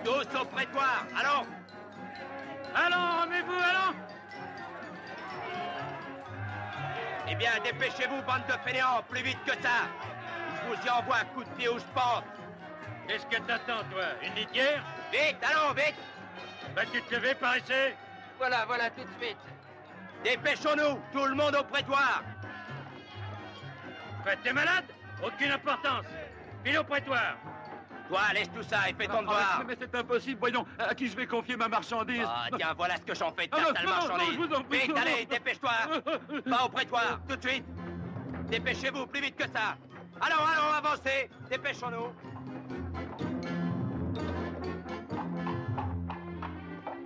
Tous au prétoire, allons! Allons, remuez-vous, allons! Eh bien, dépêchez-vous, bande de fainéants, plus vite que ça! Je vous y envoie un coup de pied où je pense! Qu'est-ce que t'attends, toi? Une litière? Vite, allons, vite! Vas-tu te lever par ici? Voilà, tout de suite! Dépêchons-nous, tout le monde au prétoire! Quoi, t'es malade? Aucune importance. File au prétoire. Toi, laisse tout ça et fais ton devoir! Mais c'est impossible, voyons, à qui je vais confier ma marchandise? Ah, tiens, voilà ce que j'en fais de ta Ah, sale non, marchandise! non, je vous en prie, Vite, non, allez, non. dépêche-toi! Va au prétoire, tout de suite! Dépêchez-vous, plus vite que ça! Allons, avancez! Dépêchons-nous!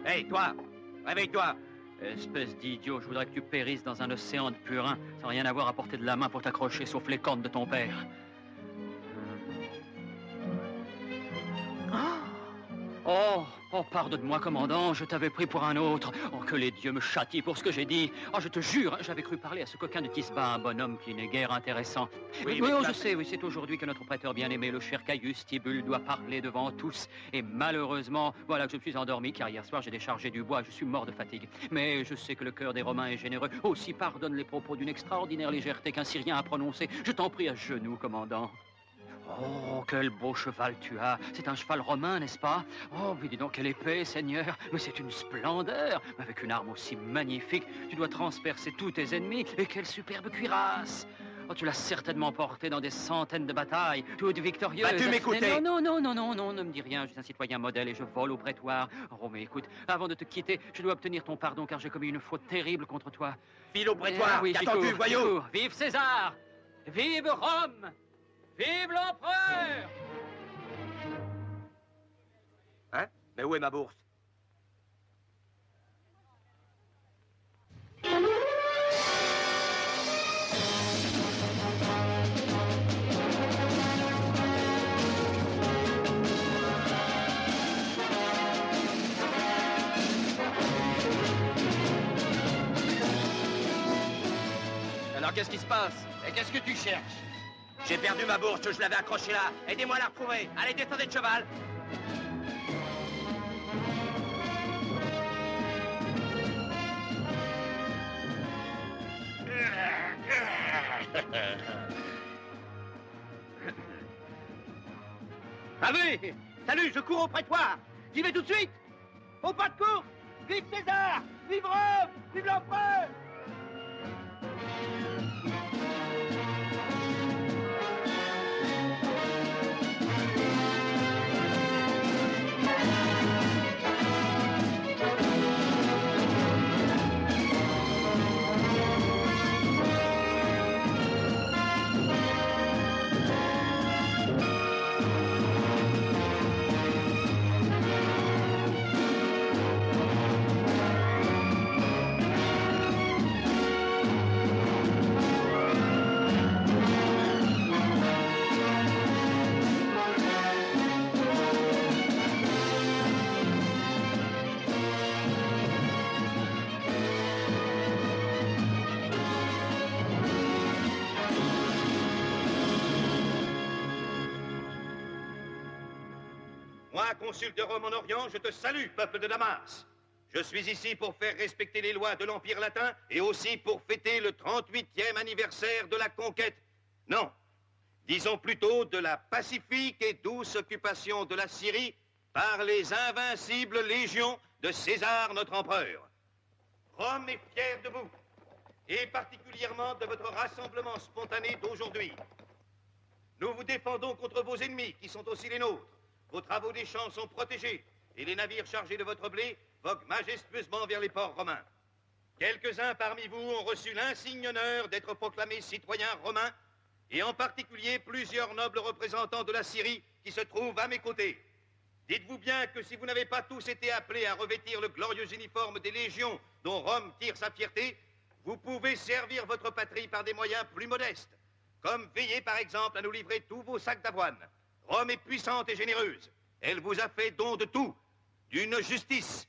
Hey, toi! Réveille-toi! Espèce d'idiot, je voudrais que tu périsses dans un océan de purin, sans rien avoir à portée de la main pour t'accrocher, sauf les cornes de ton père. Oh, pardonne-moi, commandant, je t'avais pris pour un autre. Oh, que les dieux me châtient pour ce que j'ai dit. Oh, je te jure, j'avais cru parler à ce coquin de Tisba, un bonhomme qui n'est guère intéressant. Oui, Oui, mais je sais, oui, c'est aujourd'hui que notre prêteur bien-aimé, le cher Caius Tibule, doit parler devant tous. Et malheureusement, voilà que je me suis endormi, car hier soir j'ai déchargé du bois, je suis mort de fatigue. Mais je sais que le cœur des Romains est généreux. Aussi pardonne les propos d'une extraordinaire légèreté qu'un Syrien a prononcé. Je t'en prie à genoux, commandant. Oh, quel beau cheval tu as. C'est un cheval romain, n'est-ce pas? Oh, mais dis donc, quelle épée, Seigneur. Mais c'est une splendeur. Avec une arme aussi magnifique, tu dois transpercer tous tes ennemis. Et quelle superbe cuirasse. Oh, tu l'as certainement porté dans des centaines de batailles, toute victorieuse. Vas-tu m'écouter? Non, ne me dis rien. Je suis un citoyen modèle et je vole au prétoire. Oh, mais écoute, avant de te quitter, je dois obtenir ton pardon car j'ai commis une faute terrible contre toi. File au prétoire! Oui, Qu'attends-tu, j'y voyou? cours. Vive César! Vive Rome! Vive l'empereur! Hein? Mais où est ma bourse? Alors, qu'est-ce qui se passe? Et qu'est-ce que tu cherches? J'ai perdu ma bourse, je l'avais accrochée là. Aidez-moi à la retrouver. Allez, descendez de cheval. Salut! Salut, je cours au prétoire. J'y vais tout de suite. Au pas de course. Vive César! Vive Rome! Vive l'empereur! Moi, consul de Rome en Orient, je te salue, peuple de Damas. Je suis ici pour faire respecter les lois de l'Empire latin et aussi pour fêter le 38e anniversaire de la conquête. Non, disons plutôt de la pacifique et douce occupation de la Syrie par les invincibles légions de César, notre empereur. Rome est fière de vous, et particulièrement de votre rassemblement spontané d'aujourd'hui. Nous vous défendons contre vos ennemis, qui sont aussi les nôtres. Vos travaux des champs sont protégés, et les navires chargés de votre blé voguent majestueusement vers les ports romains. Quelques-uns parmi vous ont reçu l'insigne honneur d'être proclamés citoyens romains, et en particulier plusieurs nobles représentants de la Syrie qui se trouvent à mes côtés. Dites-vous bien que si vous n'avez pas tous été appelés à revêtir le glorieux uniforme des légions dont Rome tire sa fierté, vous pouvez servir votre patrie par des moyens plus modestes, comme veiller par exemple à nous livrer tous vos sacs d'avoine. Rome est puissante et généreuse. Elle vous a fait don de tout, d'une justice,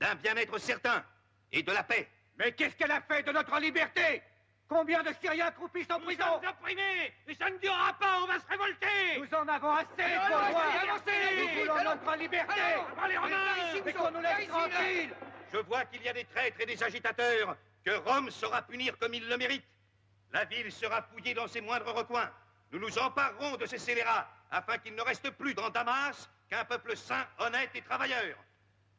d'un bien-être certain et de la paix. Mais qu'est-ce qu'elle a fait de notre liberté? Combien de Syriens croupissent en prison? Nous sommes opprimés, et ça ne durera pas, on va se révolter. Nous en avons assez, Nous voulons notre liberté. Allez, Romains, Mais qu'on nous laisse tranquilles. Je vois qu'il y a des traîtres et des agitateurs que Rome saura punir comme il le mérite. La ville sera fouillée dans ses moindres recoins. Nous nous emparerons de ces scélérats afin qu'il ne reste plus dans Damas qu'un peuple sain, honnête et travailleur.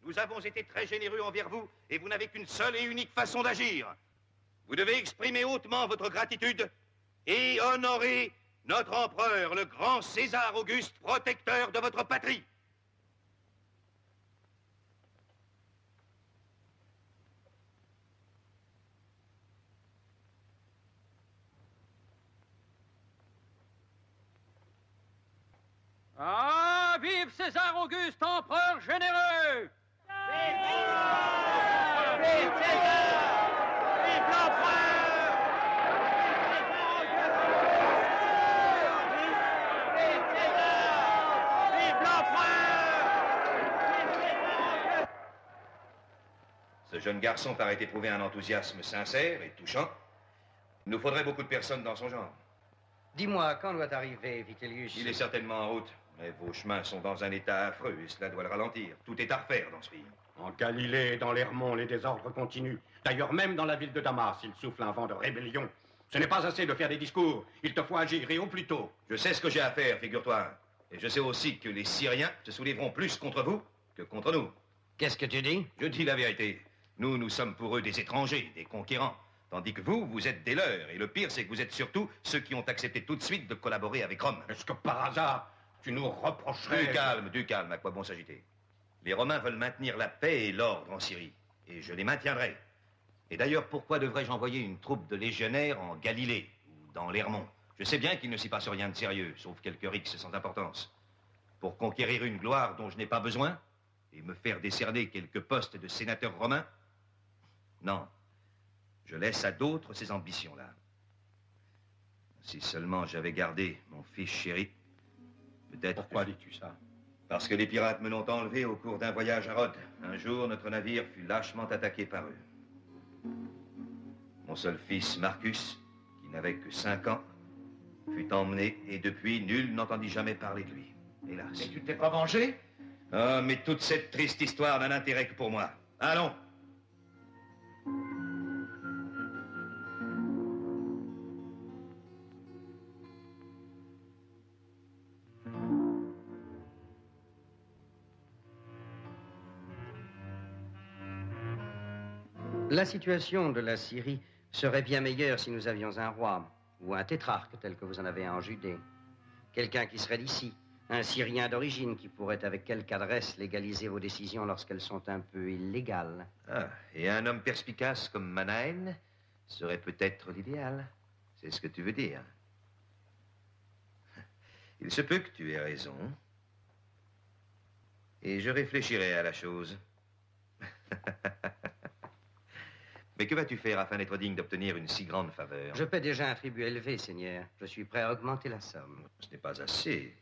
Nous avons été très généreux envers vous et vous n'avez qu'une seule et unique façon d'agir. Vous devez exprimer hautement votre gratitude et honorer notre empereur, le grand César Auguste, protecteur de votre patrie. Ah, vive César Auguste, empereur généreux! Vive César! Vive l'empereur! Vive César! Vive l'empereur! Ce jeune garçon paraît éprouver un enthousiasme sincère et touchant. Il nous faudrait beaucoup de personnes dans son genre. Dis-moi, quand doit arriver Vitellius? Il est certainement en route, mais vos chemins sont dans un état affreux et cela doit le ralentir. Tout est à refaire dans ce pays. En Galilée et dans l'Hermont, les désordres continuent. D'ailleurs, même dans la ville de Damas, il souffle un vent de rébellion. Ce n'est pas assez de faire des discours. Il te faut agir, et au plus tôt. Je sais ce que j'ai à faire, figure-toi. Et je sais aussi que les Syriens se soulèveront plus contre vous que contre nous. Qu'est-ce que tu dis? Je dis la vérité. Nous sommes pour eux des étrangers, des conquérants. Tandis que vous êtes des leurs. Et le pire, c'est que vous êtes surtout ceux qui ont accepté tout de suite de collaborer avec Rome. Est-ce que par hasard, tu nous reprocherais... Du calme, à quoi bon s'agiter? Les Romains veulent maintenir la paix et l'ordre en Syrie. Et je les maintiendrai. Et d'ailleurs, pourquoi devrais-je envoyer une troupe de légionnaires en Galilée ou dans l'Hermont? Je sais bien qu'il ne s'y passe rien de sérieux, sauf quelques rixes sans importance. Pour conquérir une gloire dont je n'ai pas besoin et me faire décerner quelques postes de sénateur romain? Non. Je laisse à d'autres ces ambitions-là. Si seulement j'avais gardé mon fils chéri, peut-être... Pourquoi dis-tu ça? Parce que les pirates me l'ont enlevé au cours d'un voyage à Rhodes. Un jour, notre navire fut lâchement attaqué par eux. Mon seul fils, Marcus, qui n'avait que 5 ans, fut emmené et depuis, nul n'entendit jamais parler de lui. Hélas. Mais tu t'es pas vengé? Ah, mais toute cette triste histoire n'a d'intérêt que pour moi. Allons. La situation de la Syrie serait bien meilleure si nous avions un roi, ou un tétrarque tel que vous en avez un en Judée. Quelqu'un qui serait d'ici, un Syrien d'origine qui pourrait avec quelque adresse légaliser vos décisions lorsqu'elles sont un peu illégales. Ah, et un homme perspicace comme Manaen serait peut-être l'idéal. C'est ce que tu veux dire. Il se peut que tu aies raison. Et je réfléchirai à la chose. Mais que vas-tu faire afin d'être digne d'obtenir une si grande faveur? Je paie déjà un tribut élevé, Seigneur. Je suis prêt à augmenter la somme. Ce n'est pas assez.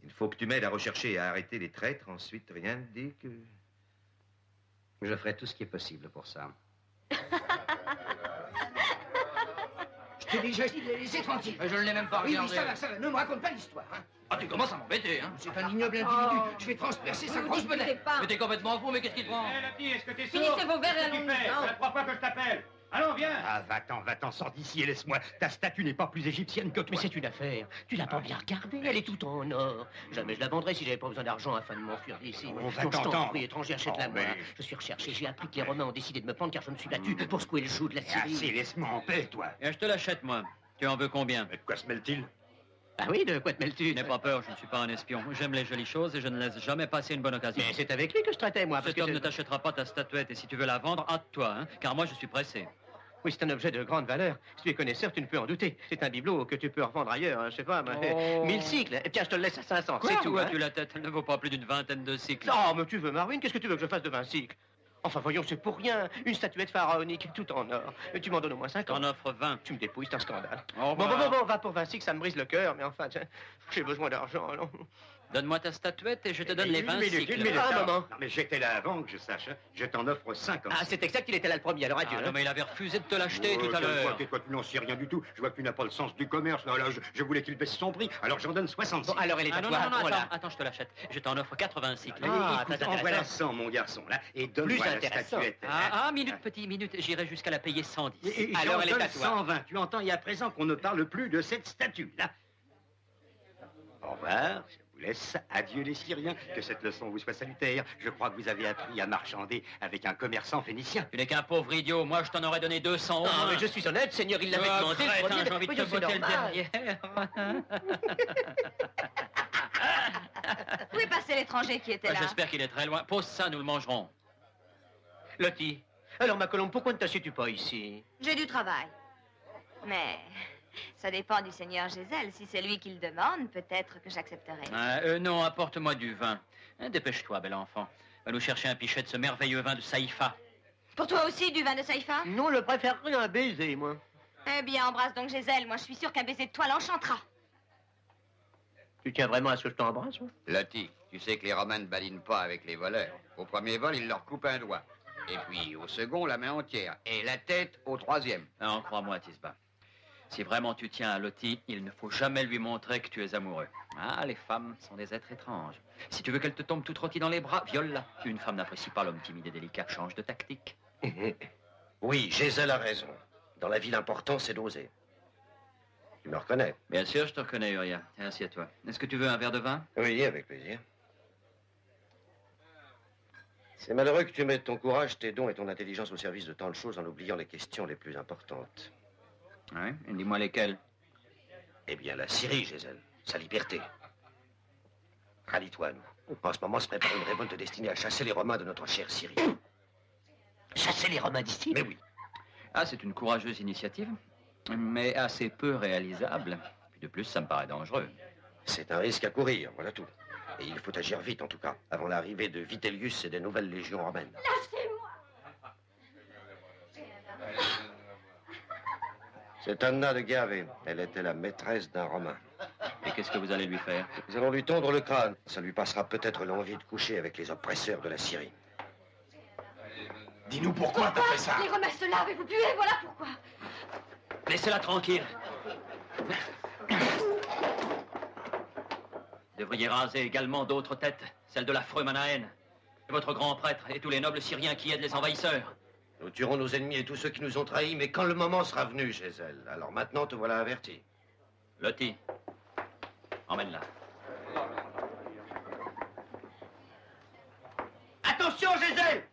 Il faut que tu m'aides à rechercher et à arrêter les traîtres. Ensuite, rien ne dit que... Je ferai tout ce qui est possible pour ça. Je t'ai déjà dit de les laisser tranquilles. Je ne l'ai même pas Oui, regardé. ça va, ne me raconte pas l'histoire. Hein. Ah, tu commences à m'embêter, hein. C'est un ignoble individu. Je vais transpercer sa grosse bedaine. Mais t'es complètement fou, mais qu'est-ce qui te prend? Hé, la fille, est-ce que t'es sourd? Finissez vos verres et Qu'est-ce que tu allons-nous. fais? Ça fait 3 fois que je t'appelle. Allons, viens. Ah, va-t'en, sors d'ici et laisse-moi. Ta statue n'est pas plus égyptienne que toi. Mais c'est une affaire. Tu l'as pas bien regardée, elle est toute en or. Jamais je la vendrais si j'avais pas besoin d'argent afin de m'enfuir d'ici. Oh, Donc je va-t'en. t'en prie, étranger, achète-la Oh, moi. mais- Je suis recherché, j'ai appris que les Romains ont décidé de me prendre car je me suis battu pour secouer le joug de la Syrie. Assez, laisse-moi en paix, toi. Et je te l'achète, moi. Tu en veux combien? Mais de quoi se mêle-t-il? Ah oui, de quoi te mêles-tu? N'aie pas peur, je ne suis pas un espion. J'aime les jolies choses et je ne laisse jamais passer une bonne occasion. Mais c'est avec lui que je traitais, moi. Parce Cet que homme c'est- ne t'achètera pas ta statuette et si tu veux la vendre, hâte-toi, hein, car moi je suis pressé. Oui, c'est un objet de grande valeur. Si tu es connaisseur, tu ne peux en douter. C'est un bibelot que tu peux revendre ailleurs, hein, je sais pas, mais... Oh. 1000 cycles. Et tiens, je te le laisse à 500, Quoi? c'est tout. Où Hein. as-tu la tête? Elle ne vaut pas plus d'une vingtaine de cycles. Oh, mais tu veux, Marvin, qu'est-ce que tu veux que je fasse de 20 cycles? Enfin, voyons, c'est pour rien. Une statuette pharaonique, tout en or. Tu m'en donnes au moins 50. T'en offres 20. Tu me dépouilles, c'est un scandale. Au Bon, revoir. va pour Vinci, que ça me brise le cœur, mais enfin, tiens, j'ai besoin d'argent, alors. Donne-moi ta statuette et je te donne les 20 Une cycles. minute, Ah, non. maman. Non, mais j'étais là avant que je sache. Hein. Je t'en offre 50. Ah, c'est exact, il était là le premier, alors adieu. Ah, non, mais il avait refusé de te l'acheter tout à Je vois l'heure. que toi, tu n'en sais rien du tout. Je vois que tu n'as pas le sens du commerce. Là, je voulais qu'il baisse son prix. Alors j'en donne 60. Bon, alors elle est à Ah non, toi, non, non, voilà. attends, je te l'achète. Je t'en offre 80 cycles. Ah, Écoute, très en voilà intéressant. 100, mon garçon, là. Et Plus donne-moi la intéressant. statuette. Minute, j'irai jusqu'à la payer 110. Et Alors, j'en elle est donne à toi. 120. Tu entends, et à présent qu'on ne parle plus de cette statue, là. Au revoir. Je vous laisse. Adieu les Syriens. Que cette leçon vous soit salutaire. Je crois que vous avez appris à marchander avec un commerçant phénicien. Tu n'es qu'un pauvre idiot. Moi, je t'en aurais donné 200 au Non, moins. mais je suis honnête, Seigneur, il l'avait Ah, demandé. le crétin, premier. j'ai envie de te Voyons, c'est botter le normal. derrière. Où est passé l'étranger qui était là? J'espère qu'il est très loin. Pose ça, nous le mangerons. Lottie, alors ma colombe, pourquoi ne t'assieds-tu pas ici? J'ai du travail. Mais ça dépend du seigneur Gézel. Si c'est lui qui le demande, peut-être que j'accepterai. Non, apporte-moi du vin. Dépêche-toi, bel enfant. Va nous chercher un pichet de ce merveilleux vin de Saïfa. Pour toi aussi, du vin de Saïfa? Non, je préférerais un baiser, moi. Eh bien, embrasse donc Gézel. Moi, je suis sûre qu'un baiser de toi l'enchantera. Tu tiens vraiment à ce que je t'embrasse, moi? Lottie, tu sais que les Romains ne badinent pas avec les voleurs. Au premier vol, ils leur coupent un doigt. Et puis, au second, la main entière. Et la tête au troisième. Non, crois-moi, Tisba. Si vraiment tu tiens à Lottie, il ne faut jamais lui montrer que tu es amoureux. Ah, les femmes sont des êtres étranges. Si tu veux qu'elle te tombe toute rôtie dans les bras, viole-la. Une femme n'apprécie pas l'homme timide et délicat. Change de tactique. Oui, Gézel a raison. Dans la vie, l'important, c'est d'oser. Tu me reconnais? Bien sûr, je te reconnais, Uriah. Tiens, assieds-toi. Est-ce que tu veux un verre de vin? Oui, avec plaisir. C'est malheureux que tu mettes ton courage, tes dons et ton intelligence au service de tant de choses en oubliant les questions les plus importantes. Oui, et dis-moi lesquelles. Eh bien, la Syrie, Gézel. Sa liberté. Rallie-toi à nous. En ce moment se prépare une révolte destinée à chasser les Romains de notre chère Syrie. Chasser les Romains d'ici? Mais oui. Ah, c'est une courageuse initiative, mais assez peu réalisable. Puis de plus, ça me paraît dangereux. C'est un risque à courir, voilà tout. Et il faut agir vite, en tout cas, avant l'arrivée de Vitellius et des nouvelles légions romaines. Lâchez-moi! C'est Anna de Gave. Elle était la maîtresse d'un Romain. Et qu'est-ce que vous allez lui faire? Nous allons lui tondre le crâne. Ça lui passera peut-être l'envie de coucher avec les oppresseurs de la Syrie. Dis-nous pourquoi t'as fait ça. Les Romains se lavent et vous puez, voilà pourquoi. Laissez-la tranquille. Vous devriez raser également d'autres têtes, celle de l'affreux Manahen, votre grand prêtre et tous les nobles syriens qui aident les envahisseurs. Nous tuerons nos ennemis et tous ceux qui nous ont trahis, mais quand le moment sera venu, Gézel. Alors maintenant, te voilà averti. Lottie, emmène-la. Attention, Gézel!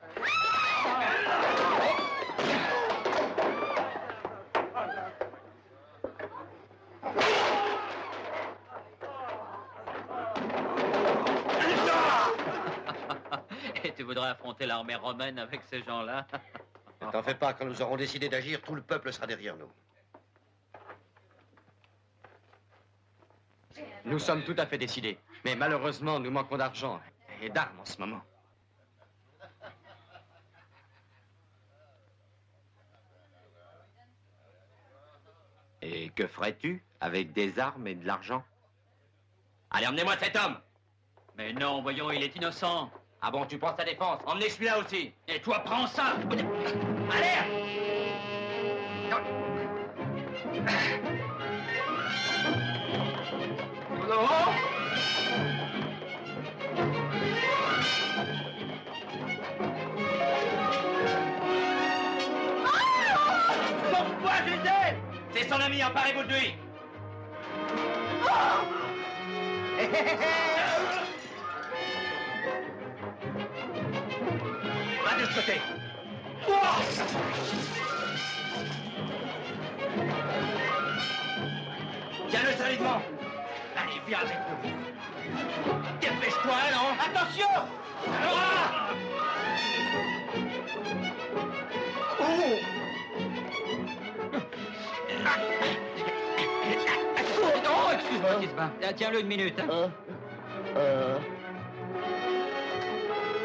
Et tu voudrais affronter l'armée romaine avec ces gens-là? Ne t'en fais pas, quand nous aurons décidé d'agir, tout le peuple sera derrière nous. Nous sommes tout à fait décidés. Mais malheureusement, nous manquons d'argent et d'armes en ce moment. Et que ferais-tu avec des armes et de l'argent? Allez, emmenez-moi cet homme! Mais non, voyons, il est innocent. Ah bon, tu penses ta défense? Emmenez celui-là aussi! Et toi, prends ça! Allez! Sauve-toi, Gézel! C'est son ami, emparez-vous de lui! Va de ce côté! Tiens-le solidement! Allez, viens avec nous! Dépêche-toi, non? Attention! Ah! Oh, excuse-moi, Tisba. Tiens-le une minute. Hein.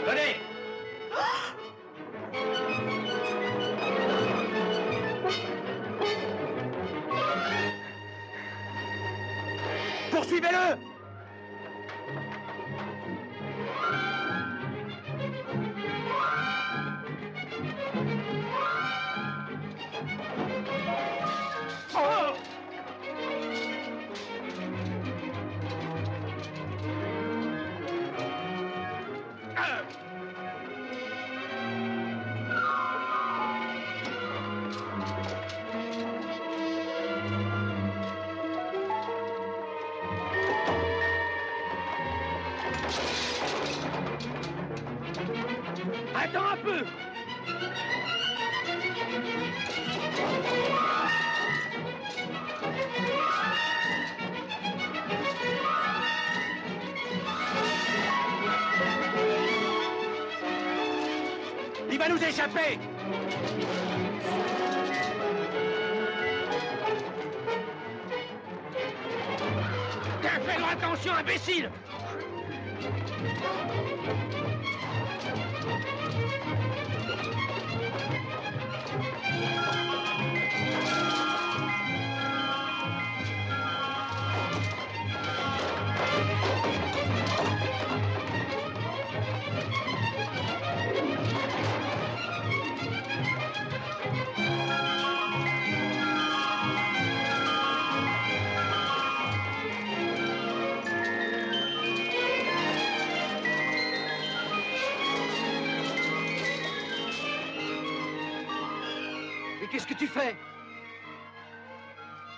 Venez! Poursuivez-le! Oh! Attends un peu! Il va nous échapper! Fais-leur attention, imbécile! Mais qu'est-ce que tu fais?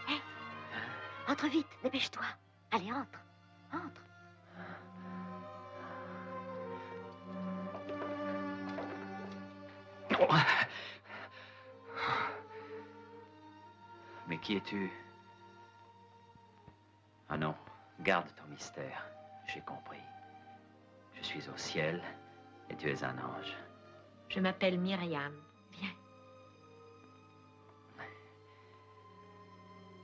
Hé, entre vite, dépêche-toi. Allez, entre, entre. Mais qui es-tu? Ah non, garde ton mystère. J'ai compris. Je suis au ciel et tu es un ange. Je m'appelle Myriam. Viens.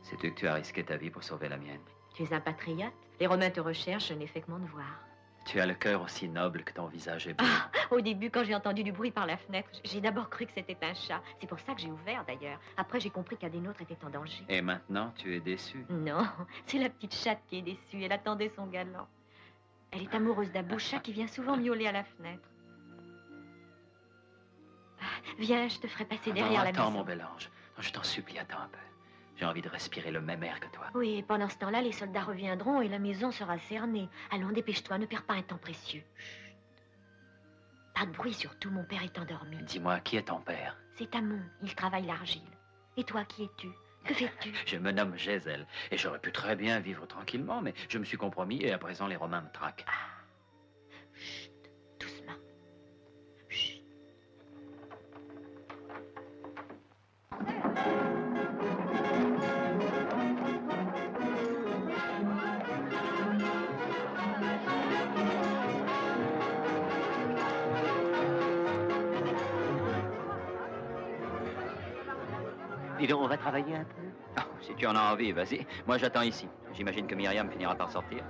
Sais-tu que tu as risqué ta vie pour sauver la mienne? Tu es un patriote. Les Romains te recherchent, je n'ai fait que m'en devoir. Tu as le cœur aussi noble que ton visage est beau. Ah, au début, quand j'ai entendu du bruit par la fenêtre, j'ai d'abord cru que c'était un chat. C'est pour ça que j'ai ouvert, d'ailleurs. Après, j'ai compris qu'un des nôtres était en danger. Et maintenant, tu es déçu? Non, c'est la petite chatte qui est déçue. Elle attendait son galant. Elle est amoureuse d'Abou, chat qui vient souvent miauler à la fenêtre. Ah, viens, je te ferai passer derrière la maison. Attends, mon bel ange. Non, je t'en supplie, attends un peu. J'ai envie de respirer le même air que toi. Oui, et pendant ce temps-là, les soldats reviendront et la maison sera cernée. Allons, dépêche-toi, ne perds pas un temps précieux. Chut. Pas de bruit surtout, mon père est endormi. Dis-moi, qui est ton père? C'est Amon, il travaille l'argile. Et toi, qui es-tu? Que fais-tu? Je me nomme Gézel, et j'aurais pu très bien vivre tranquillement, mais je me suis compromis et à présent les Romains me traquent. Ah. Chut, doucement. Chut. Dis donc, on va travailler un peu. Oh, si tu en as envie, vas-y. Moi, j'attends ici. J'imagine que Myriam finira par sortir.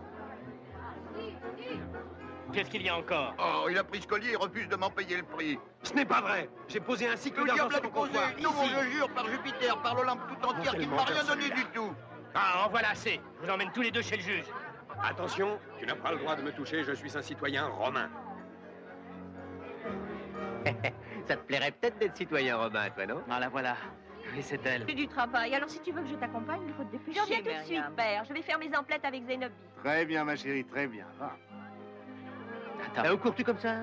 Qu'est-ce qu'il y a encore? Oh, il a pris ce collier et refuse de m'en payer le prix. Ce n'est pas vrai. J'ai posé un cycle Le d'argent diable a sur dû ton poser. comptoir. Non, Ici. je jure, par Jupiter, par l'Olympe tout entière, qu'il ne m'a rien donné du tout. Ah, en voilà assez. Je vous emmène tous les deux chez le juge. Attention, tu n'as pas le droit de me toucher, je suis un citoyen romain. Ça te plairait peut-être d'être citoyen romain, toi, non? Ah, la voilà. Oui, c'est elle. C'est du travail. Alors, si tu veux que je t'accompagne, il faut te dépêcher. Je reviens tout de suite, père. Je vais faire mes emplettes avec Zénobie. Très bien, ma chérie, très bien. Va. Attends. Où cours-tu comme ça?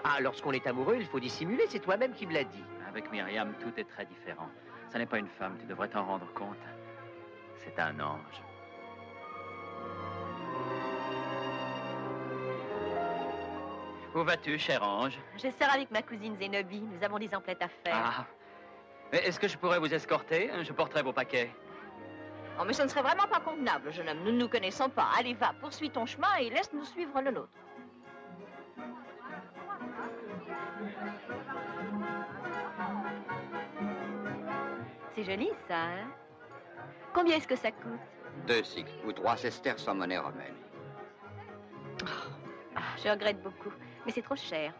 Ah, lorsqu'on est amoureux, il faut dissimuler, c'est toi-même qui me l'as dit. Avec Myriam, tout est très différent. Ça n'est pas une femme, tu devrais t'en rendre compte. C'est un ange. Où vas-tu, cher ange? Je sors avec ma cousine Zénobie. Nous avons des emplettes à faire. Ah. Mais est-ce que je pourrais vous escorter? Je porterai vos paquets. Oh, mais ce ne serait vraiment pas convenable, jeune homme. Nous ne nous connaissons pas. Allez, va, poursuis ton chemin et laisse-nous suivre le nôtre. C'est joli, ça, hein? Combien est-ce que ça coûte? 2 cycles ou 3 sesterces en monnaie romaine. Ah, je regrette beaucoup, mais c'est trop cher.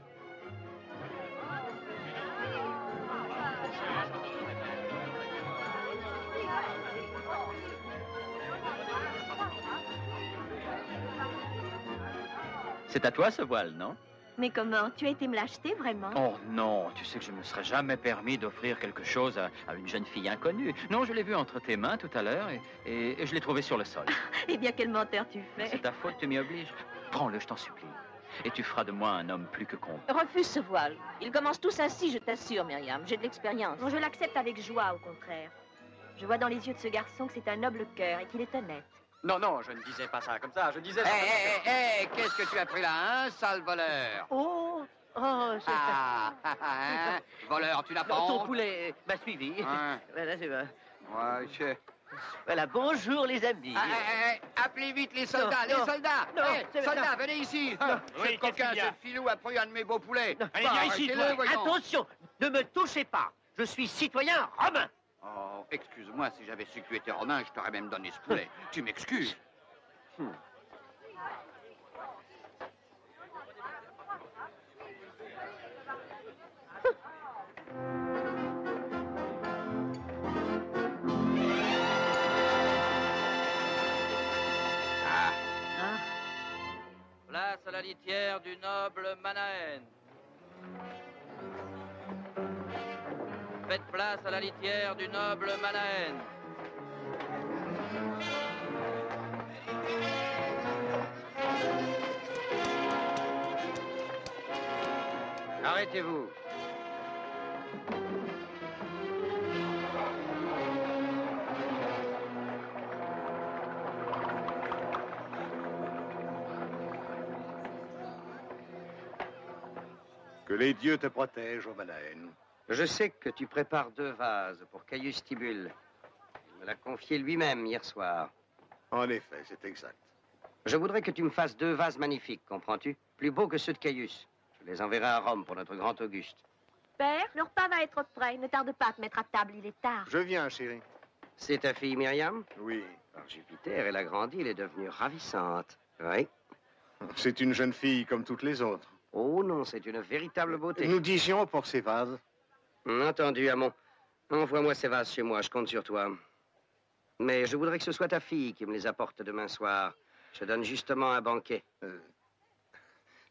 C'est à toi ce voile, non? Mais comment? Tu as été me l'acheter, vraiment? Oh non, tu sais que je ne me serais jamais permis d'offrir quelque chose à une jeune fille inconnue. Non, je l'ai vu entre tes mains tout à l'heure et je l'ai trouvé sur le sol. Eh bien, quel menteur tu fais. C'est ta faute, tu m'y obliges. Prends-le, je t'en supplie. Et tu feras de moi un homme plus que compte. Refuse ce voile. Ils commencent tous ainsi, je t'assure, Myriam. J'ai de l'expérience. Non, je l'accepte avec joie, au contraire. Je vois dans les yeux de ce garçon que c'est un noble cœur et qu'il est honnête. Non, non, je ne disais pas ça comme ça, je disais... Hé, qu'est-ce que tu as pris là, hein, sale voleur? Oh, c'est... Hein? Voleur, tu l'as pas Ton honte? poulet m'a suivi. Hein? Voilà, c'est vrai. Ouais, Voilà, bonjour les amis. Appelez vite les soldats, Non, les soldats! non, Hé, soldats, venez ici! Oui, Ce coquin, qu'est-ce qu'il y a? ce filou a pris un de mes beaux poulets. Allez, Bah, viens ici, arrêtez-le, toi. voyons. Attention, ne me touchez pas. Je suis citoyen romain. Oh, excuse-moi, si j'avais su que tu étais romain, je t'aurais même donné ce poulet. Tu m'excuses? Place à la litière du noble Manahen. Faites place à la litière du noble Manahen. Arrêtez-vous. Que les dieux te protègent, O'Manahen. Je sais que tu prépares 2 vases pour Caius Tibule. Il me l'a confié lui-même hier soir. En effet, c'est exact. Je voudrais que tu me fasses 2 vases magnifiques, comprends-tu? Plus beaux que ceux de Caius. Je les enverrai à Rome pour notre grand Auguste. Père, le repas va être prêt. Ne tarde pas à te mettre à table, il est tard. Je viens, chérie. C'est ta fille Myriam? Oui. Par Jupiter, elle a grandi, elle est devenue ravissante. Oui. C'est une jeune fille comme toutes les autres. Oh non, c'est une véritable beauté. Nous disions pour ces vases. Entendu, Hamon. Envoie-moi ces vases chez moi, je compte sur toi. Mais je voudrais que ce soit ta fille qui me les apporte demain soir. Je donne justement un banquet.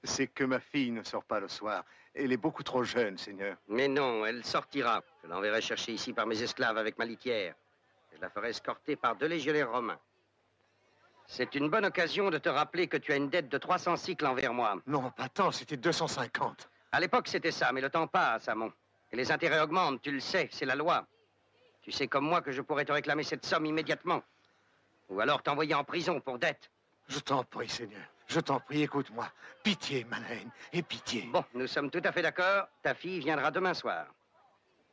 C'est que ma fille ne sort pas le soir. Elle est beaucoup trop jeune, Seigneur. Mais non, elle sortira. Je l'enverrai chercher ici par mes esclaves avec ma litière. Je la ferai escorter par 2 légionnaires romains. C'est une bonne occasion de te rappeler que tu as une dette de 300 cycles envers moi. Non, pas tant, c'était 250. À l'époque, c'était ça, mais le temps passe, Hamon. Et les intérêts augmentent, tu le sais, c'est la loi. Tu sais comme moi que je pourrais te réclamer cette somme immédiatement. Ou alors t'envoyer en prison pour dette. Je t'en prie, Seigneur. Je t'en prie, écoute-moi. Pitié, Manahen, et pitié. Bon, nous sommes tout à fait d'accord. Ta fille viendra demain soir.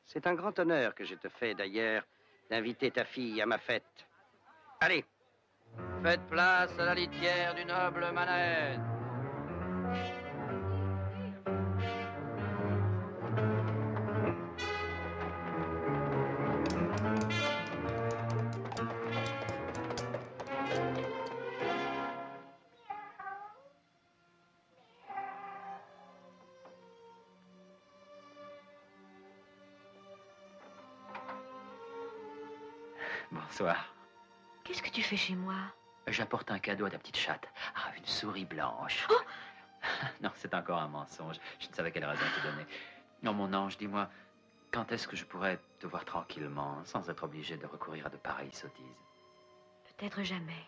C'est un grand honneur que je te fais, d'ailleurs, d'inviter ta fille à ma fête. Allez. Faites place à la litière du noble Manahen. Bonsoir. Qu'est-ce que tu fais chez moi? J'apporte un cadeau à ta petite chatte. Ah, une souris blanche. Oh! Non, c'est encore un mensonge. Je ne savais quelle raison te donner. Non, mon ange, dis-moi, quand est-ce que je pourrais te voir tranquillement, sans être obligé de recourir à de pareilles sottises? Peut-être jamais.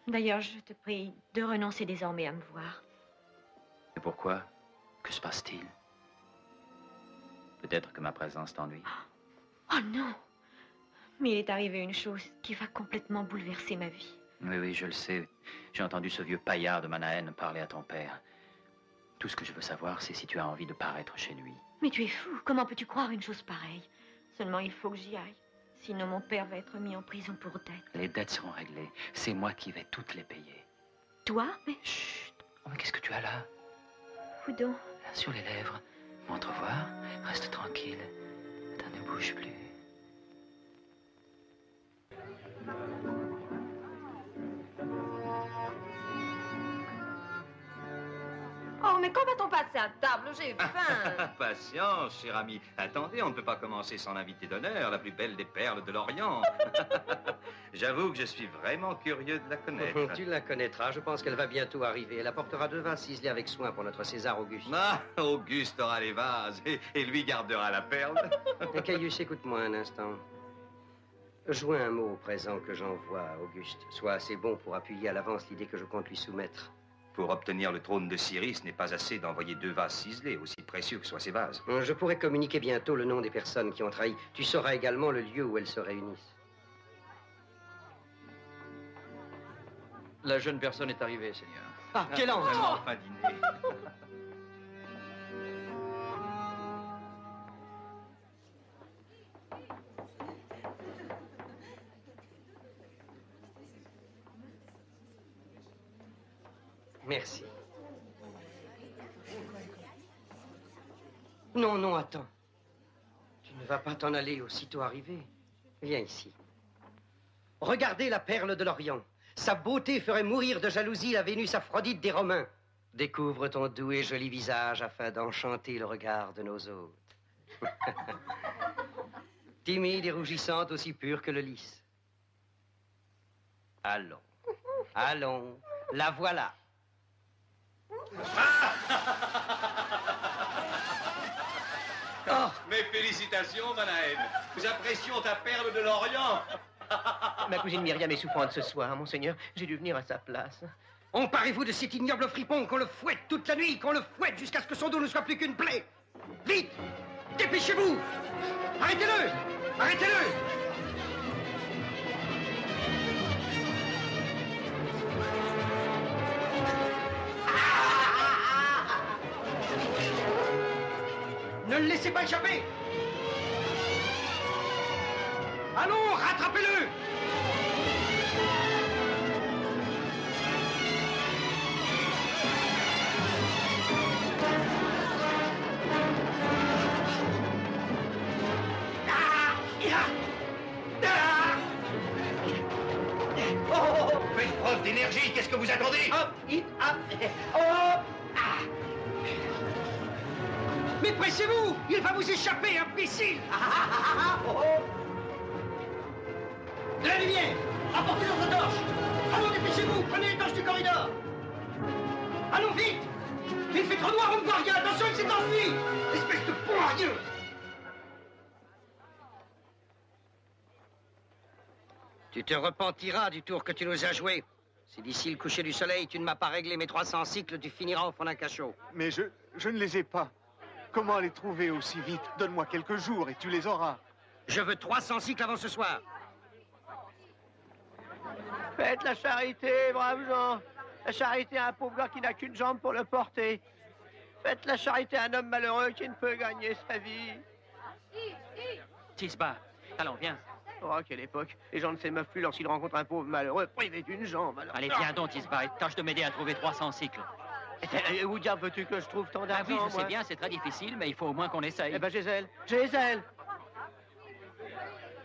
D'ailleurs, je te prie de renoncer désormais à me voir. Et pourquoi? Que se passe-t-il? Peut-être que ma présence t'ennuie. Oh non! Mais il est arrivé une chose qui va complètement bouleverser ma vie. Oui, oui, je le sais. J'ai entendu ce vieux paillard de Manahen parler à ton père. Tout ce que je veux savoir, c'est si tu as envie de paraître chez lui. Mais tu es fou. Comment peux-tu croire une chose pareille? Seulement, il faut que j'y aille. Sinon, mon père va être mis en prison pour dette. Les dettes seront réglées. C'est moi qui vais toutes les payer. Toi? Mais... Chut! Oh, mais qu'est-ce que tu as là? Où donc? Sur les lèvres. Montre voir. Reste tranquille. Attends, ne bouge plus. Oh, mais quand va-t-on passer à table? J'ai faim. Patience, cher ami. Attendez, on ne peut pas commencer sans l'invité d'honneur, la plus belle des perles de l'Orient. J'avoue que je suis vraiment curieux de la connaître. Tu la connaîtras, je pense qu'elle va bientôt arriver. Elle apportera 2 vases ciselés avec soin pour notre César Auguste. Ah, Auguste aura les vases et lui gardera la perle. Caius, écoute-moi un instant. Joins un mot au présent que j'envoie à Auguste. Sois assez bon pour appuyer à l'avance l'idée que je compte lui soumettre. Pour obtenir le trône de Syrie, ce n'est pas assez d'envoyer 2 vases ciselés, aussi précieux que soient ces vases. Je pourrais communiquer bientôt le nom des personnes qui ont trahi. Tu sauras également le lieu où elles se réunissent. La jeune personne est arrivée, Seigneur. Ah, quel ange! Enfin dîner. Merci. Non, non, attends. Tu ne vas pas t'en aller aussitôt arrivé. Viens ici. Regardez la perle de l'Orient. Sa beauté ferait mourir de jalousie la Vénus Aphrodite des Romains. Découvre ton doux et joli visage afin d'enchanter le regard de nos hôtes. Timide et rougissante, aussi pure que le lys. Allons, allons, la voilà. Oh. Mes félicitations, Manahen. Nous apprécions ta perle de l'Orient. Ma cousine Myriam est souffrante ce soir, monseigneur. J'ai dû venir à sa place. Emparez-vous de cet ignoble fripon, qu'on le fouette toute la nuit, qu'on le fouette jusqu'à ce que son dos ne soit plus qu'une plaie. Vite! Dépêchez-vous! Arrêtez-le! Arrêtez-le! Ne le laissez pas échapper! Allons, rattrapez-le! Faites preuve d'énergie, qu'est-ce que vous attendez? Mais pressez-vous! Il va vous échapper, imbécile! De la lumière! Apportez notre torche! Allons, dépêchez-vous! Prenez les torches du corridor! Allons, vite! Il fait trop noir, on ne voit rien! Attention, il s'est enfui! Espèce de poirieux! Tu te repentiras du tour que tu nous as joué. Si d'ici le coucher du soleil, tu ne m'as pas réglé mes 300 cycles, tu finiras au fond d'un cachot. Mais je ne les ai pas. Comment les trouver aussi vite? Donne-moi quelques jours et tu les auras. Je veux 300 cycles avant ce soir. Faites la charité, braves gens. La charité à un pauvre gars qui n'a qu'une jambe pour le porter. Faites la charité à un homme malheureux qui ne peut gagner sa vie. Tisba, allons, viens. Oh, quelle époque. Les gens ne s'émeuvent plus lorsqu'ils rencontrent un pauvre malheureux privé d'une jambe. Alors... Allez, viens donc, Tisba, et tâche de m'aider à trouver 300 cycles. Et où diable veux-tu que je trouve tant d'argent? Ah oui, je sais bien, c'est très difficile, mais il faut au moins qu'on essaye. Eh ben, Gisèle, Gisèle!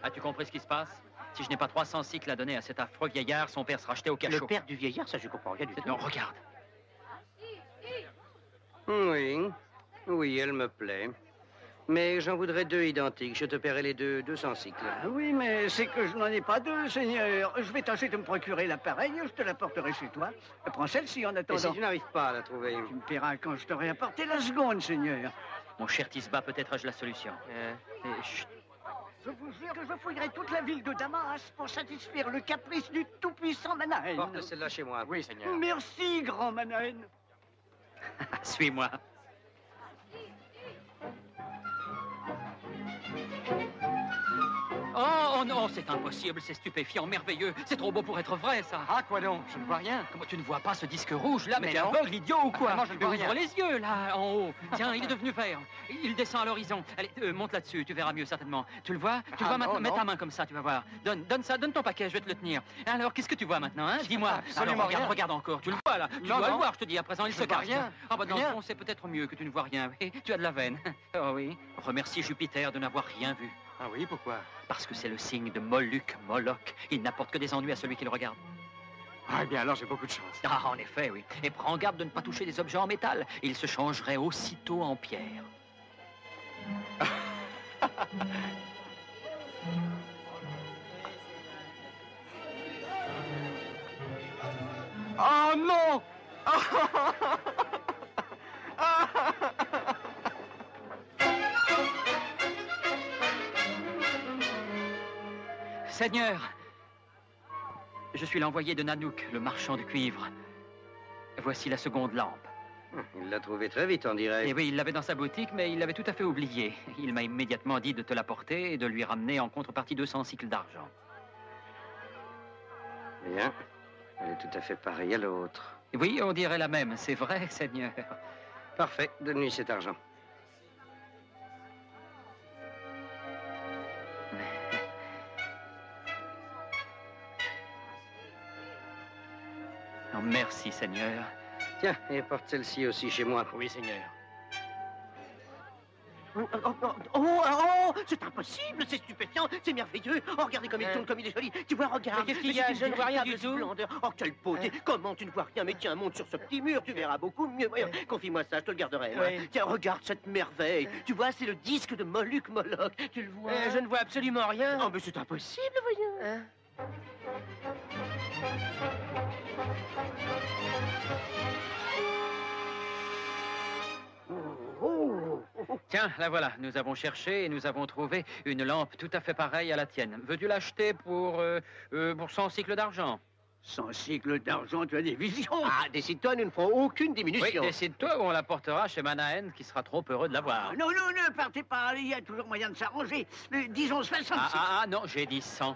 As-tu compris ce qui se passe? Si je n'ai pas 300 cycles à donner à cet affreux vieillard, son père sera jeté au cachot. Le père du vieillard, ça je comprends rien du tout. Non, regarde. Oui, oui, elle me plaît. Mais j'en voudrais 2 identiques. Je te paierai les 200 cycles. Ah oui, mais c'est que je n'en ai pas 2, Seigneur. Je vais tâcher de me procurer l'appareil, je te l'apporterai chez toi. Prends celle-ci en attendant. Et si tu n'arrives pas à la trouver? Tu me paieras quand je t'aurai apporté la seconde, Seigneur. Mon cher Tisba, peut-être ai-je la solution. Chut. Je vous jure que je fouillerai toute la ville de Damas pour satisfaire le caprice du tout-puissant Manahen. Porte celle-là chez moi. Oui, Seigneur. Merci, grand Manahen. Suis-moi. Oh non, c'est impossible, c'est stupéfiant, merveilleux. C'est trop beau pour être vrai, ça. Ah, quoi donc? Je ne vois rien. Comment tu ne vois pas ce disque rouge, là? Mais t'es non. aveugle, idiot, ou quoi? Vraiment, je ne vois Ouvre rien. les yeux, là, en haut. Tiens, il est devenu vert. Il descend à l'horizon. Allez, monte là-dessus, tu verras mieux, certainement. Tu le vois? Tu le vois maintenant? Mets ta main comme ça, tu vas voir. Donne ça, donne ton paquet, je vais te le tenir. Alors, qu'est-ce que tu vois maintenant, hein? Dis-moi. Absolument Alors, rien. regarde encore. Tu le vois, là? Tu Non, dois non. le voir, je te dis, à présent, il Je se vois cache. rien. Ah, bah, dans le Rien. fond, c'est peut-être mieux que tu ne vois rien. Et tu as de la veine. Oh oui. Remercie Jupiter de n'avoir rien vu. Ah oui, pourquoi? Parce que c'est le signe de Moloch, Moloch. Il n'apporte que des ennuis à celui qui le regarde. Ah, eh bien, alors j'ai beaucoup de chance. Ah, en effet, oui. Et prends garde de ne pas toucher des objets en métal. Ils se changeraient aussitôt en pierre. Oh non! Seigneur, je suis l'envoyé de Nanook, le marchand de cuivre. Voici la seconde lampe. Il l'a trouvée très vite, on dirait. Eh oui, il l'avait dans sa boutique, mais il l'avait tout à fait oublié. Il m'a immédiatement dit de te l'apporter et de lui ramener en contrepartie 200 cycles d'argent. Bien. Elle est tout à fait pareille à l'autre. Oui, on dirait la même, c'est vrai, Seigneur. Parfait, donne-lui cet argent. Oh, merci, Seigneur. Tiens, et porte celle-ci aussi chez moi. Oui, Seigneur. C'est impossible, c'est stupéfiant, c'est merveilleux. Oh, regardez comme il tourne, comme il est joli. Tu vois, regarde. Mais qu'est-ce qu'il y a? Je ne vois rien du tout. Splendeur. Oh, quelle beauté. Comment tu ne vois rien? Mais tiens, monte sur ce petit mur, tu verras beaucoup mieux. Voyons, confie-moi ça, je te le garderai. Moi. Tiens, regarde cette merveille. Tu vois, c'est le disque de Moluc Moloch. Tu le vois? Je ne vois absolument rien. Oh, mais c'est impossible, voyons. Tiens, la voilà. Nous avons cherché et nous avons trouvé une lampe tout à fait pareille à la tienne. Veux-tu l'acheter pour 100 cycles d'argent? 100 cycles d'argent, tu as des visions. Ah, décide-toi, nous ne ferons aucune diminution. Oui, décide-toi ou on la portera chez Manahen qui sera trop heureux de la voir. Non, non, ne partez pas, il y a toujours moyen de s'arranger. Disons 66. Non, j'ai dit 100.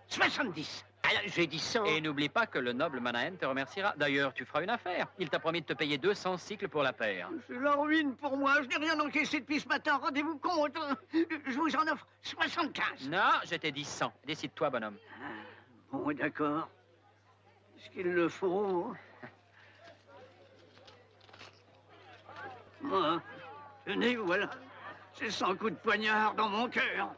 70. Alors, j'ai dit 100. Et n'oublie pas que le noble Manahen te remerciera. D'ailleurs, tu feras une affaire. Il t'a promis de te payer 200 cycles pour la paire. C'est la ruine pour moi. Je n'ai rien encaissé depuis ce matin. Rendez-vous compte. Je vous en offre 75. Non, je t'ai dit 100. Décide-toi, bonhomme. Bon, d'accord. Est-ce qu'il le faut? Moi, tenez, voilà. C'est 100 coups de poignard dans mon cœur.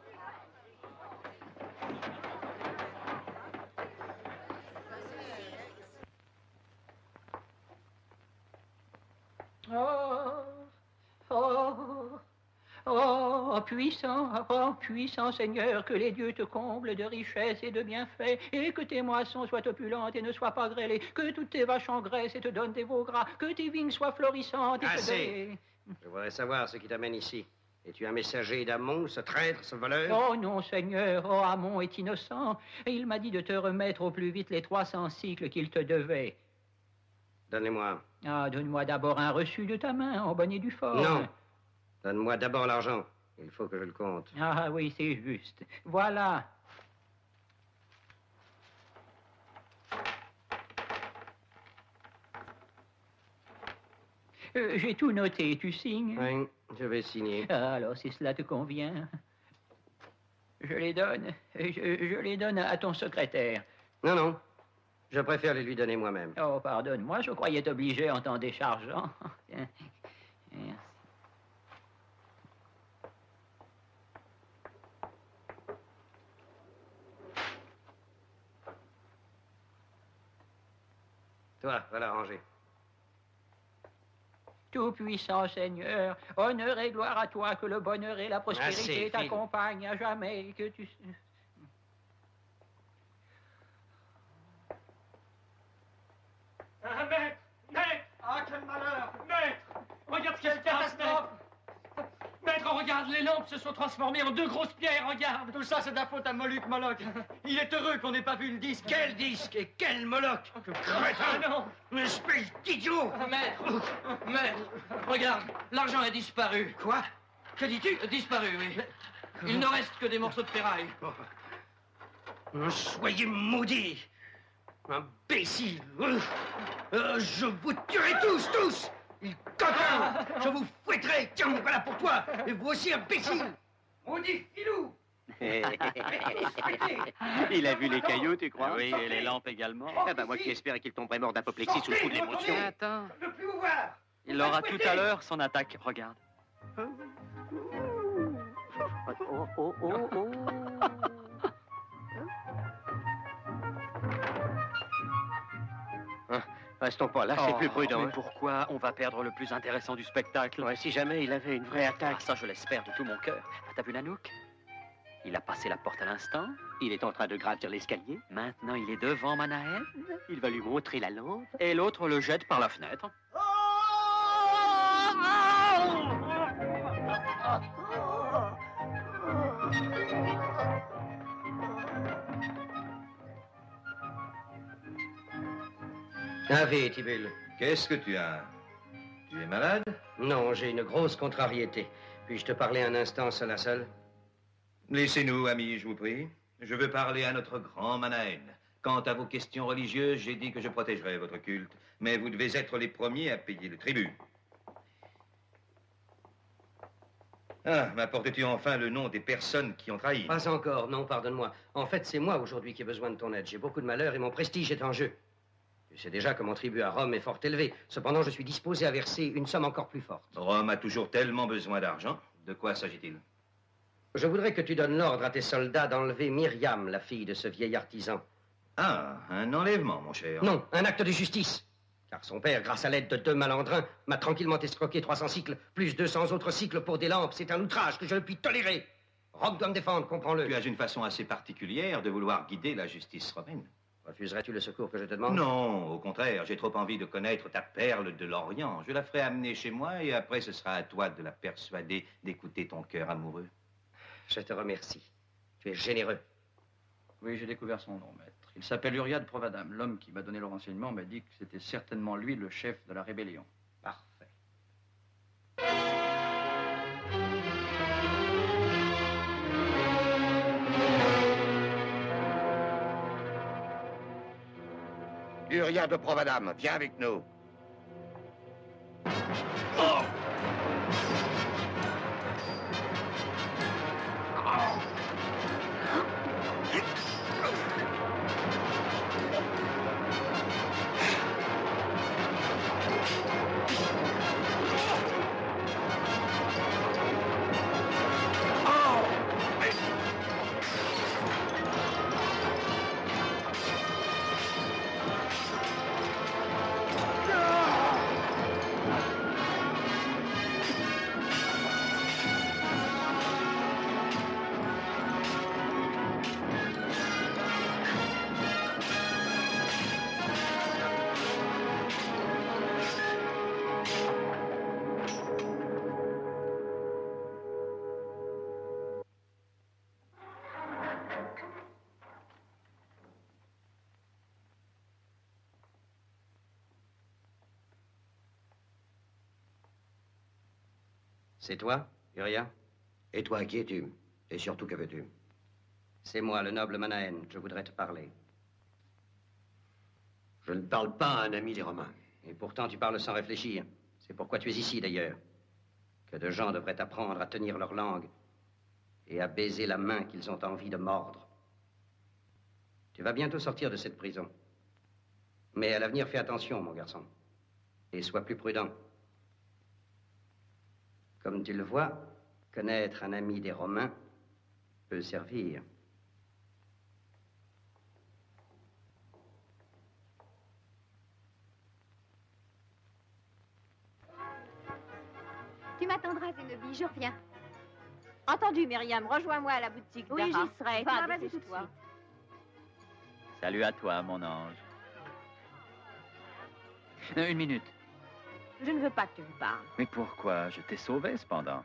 Puissant Seigneur, que les dieux te comblent de richesses et de bienfaits, et que tes moissons soient opulentes et ne soient pas grêlées, que toutes tes vaches engraissent et te donnent des veaux gras, que tes vignes soient florissantes et Assez. Je voudrais savoir ce qui t'amène ici. Es-tu un messager d'Amon, ce traître, ce voleur? Oh non, Seigneur, oh, Amon est innocent, et il m'a dit de te remettre au plus vite les 300 cycles qu'il te devait. Donnez-moi. Ah, donne-moi d'abord un reçu de ta main, en bonne et due forme. Non. Donne-moi d'abord l'argent. Il faut que je le compte. Ah oui, c'est juste. Voilà. J'ai tout noté, tu signes? Oui, je vais signer. Ah, alors, si cela te convient, je les donne. Je les donne à ton secrétaire. Non, non. Je préfère les lui donner moi-même. Oh, pardonne-moi, je croyais t'obliger en t'en déchargeant. Merci. Toi, voilà rangé. Tout-puissant Seigneur, honneur et gloire à toi, que le bonheur et la prospérité t'accompagnent à jamais, que tu... Maître! Maître! Ah, quel malheur! Maître! Regarde ce qui se passe, maître! Maître, regarde, les lampes se sont transformées en 2 grosses pierres, regarde! Tout ça, c'est de la faute à Moluc Moloch. Il est heureux qu'on n'ait pas vu le disque. Quel disque et quel Moloch! Ah non! Une espèce d'idiot! Maître! Maître! Regarde, l'argent a disparu. Quoi? Que dis-tu? Disparu, oui. Il ne reste que des morceaux de ferraille. Soyez maudits! Imbécile! Je vous tuerai tous! Il coquin! Je vous fouetterai! Tiens, voilà pour toi! Et vous aussi, imbécile! Maudit filou! Il a vu les cailloux, tu crois? Oui, et les lampes également. Ah bah moi qui espérais qu'il tomberait mort d'apoplexie sous le coup de l'émotion. Attends. Je ne veux plus vous voir! Il aura tout à l'heure son attaque. Regarde. Restons pas là, c'est plus prudent. Mais pourquoi? On va perdre le plus intéressant du spectacle. Ouais, si jamais il avait une vraie attaque. Ah, ça, je l'espère de tout mon cœur. Ah, t'as vu Nanook? Il a passé la porte à l'instant. Il est en train de gravir l'escalier. Maintenant, il est devant Manahen. Il va lui montrer la lampe. Et l'autre le jette par la fenêtre. Ave, Tibule. Qu'est-ce que tu as? Tu es malade? Non, j'ai une grosse contrariété. Puis-je te parler un instant seul à seul? Laissez-nous, amis, je vous prie. Je veux parler à notre grand Manahen. Quant à vos questions religieuses, j'ai dit que je protégerais votre culte. Mais vous devez être les premiers à payer le tribut. Ah, m'apportes-tu enfin le nom des personnes qui ont trahi? Pas encore, non, pardonne-moi. En fait, c'est moi aujourd'hui qui ai besoin de ton aide. J'ai beaucoup de malheur et mon prestige est en jeu. Tu sais déjà que mon tribut à Rome est fort élevé. Cependant, je suis disposé à verser une somme encore plus forte. Rome a toujours tellement besoin d'argent. De quoi s'agit-il? Je voudrais que tu donnes l'ordre à tes soldats d'enlever Myriam, la fille de ce vieil artisan. Ah, un enlèvement, mon cher. Non, un acte de justice. Car son père, grâce à l'aide de 2 malandrins, m'a tranquillement escroqué 300 cycles, plus 200 autres cycles pour des lampes. C'est un outrage que je ne puis tolérer. Rome doit me défendre, comprends-le. Tu as une façon assez particulière de vouloir guider la justice romaine. Refuserais-tu le secours que je te demande? Non, au contraire, j'ai trop envie de connaître ta perle de l'Orient. Je la ferai amener chez moi et après ce sera à toi de la persuader d'écouter ton cœur amoureux. Je te remercie. Tu es généreux. Oui, j'ai découvert son nom, maître. Il s'appelle Uriah de Provadam. L'homme qui m'a donné le renseignement m'a dit que c'était certainement lui le chef de la rébellion. Parfait. Uriah de Provadam, viens avec nous. Oh! C'est toi, Uriah? Et toi, qui es-tu? Et surtout, que veux-tu? C'est moi, le noble Manahen. Je voudrais te parler. Je ne parle pas à un ami des Romains. Et pourtant, tu parles sans réfléchir. C'est pourquoi tu es ici, d'ailleurs. Que de gens devraient apprendre à tenir leur langue et à baiser la main qu'ils ont envie de mordre. Tu vas bientôt sortir de cette prison. Mais à l'avenir, fais attention, mon garçon. Et sois plus prudent. Comme tu le vois, connaître un ami des Romains peut servir. Tu m'attendras, Zénobie, je reviens. Entendu, Myriam, rejoins-moi à la boutique Oui, d'Ara. j'y serai. Va, Vas-y tout de dépêche-toi. suite. Salut à toi, mon ange. Une minute. Je ne veux pas que tu me parles. Mais pourquoi? Je t'ai sauvé, cependant.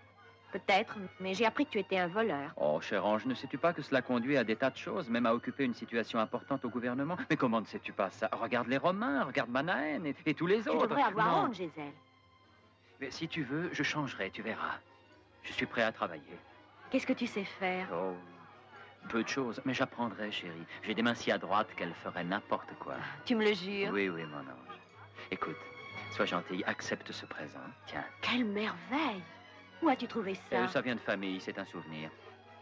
Peut-être, mais j'ai appris que tu étais un voleur. Oh, cher ange, ne sais-tu pas que cela conduit à des tas de choses, même à occuper une situation importante au gouvernement? Mais comment ne sais-tu pas ça? Regarde les Romains, regarde Manahen et tous les Tu autres. devrais avoir Non. honte, Gisèle. Mais si tu veux, je changerai, tu verras. Je suis prêt à travailler. Qu'est-ce que tu sais faire? Oh, peu de choses, mais j'apprendrai, chérie. J'ai des mains si adroites qu'elles feraient n'importe quoi. Tu me le jures? Oui, oui, mon ange. Écoute, sois gentille, accepte ce présent. Tiens. Quelle merveille! Où as-tu trouvé ça? Ça vient de famille, c'est un souvenir.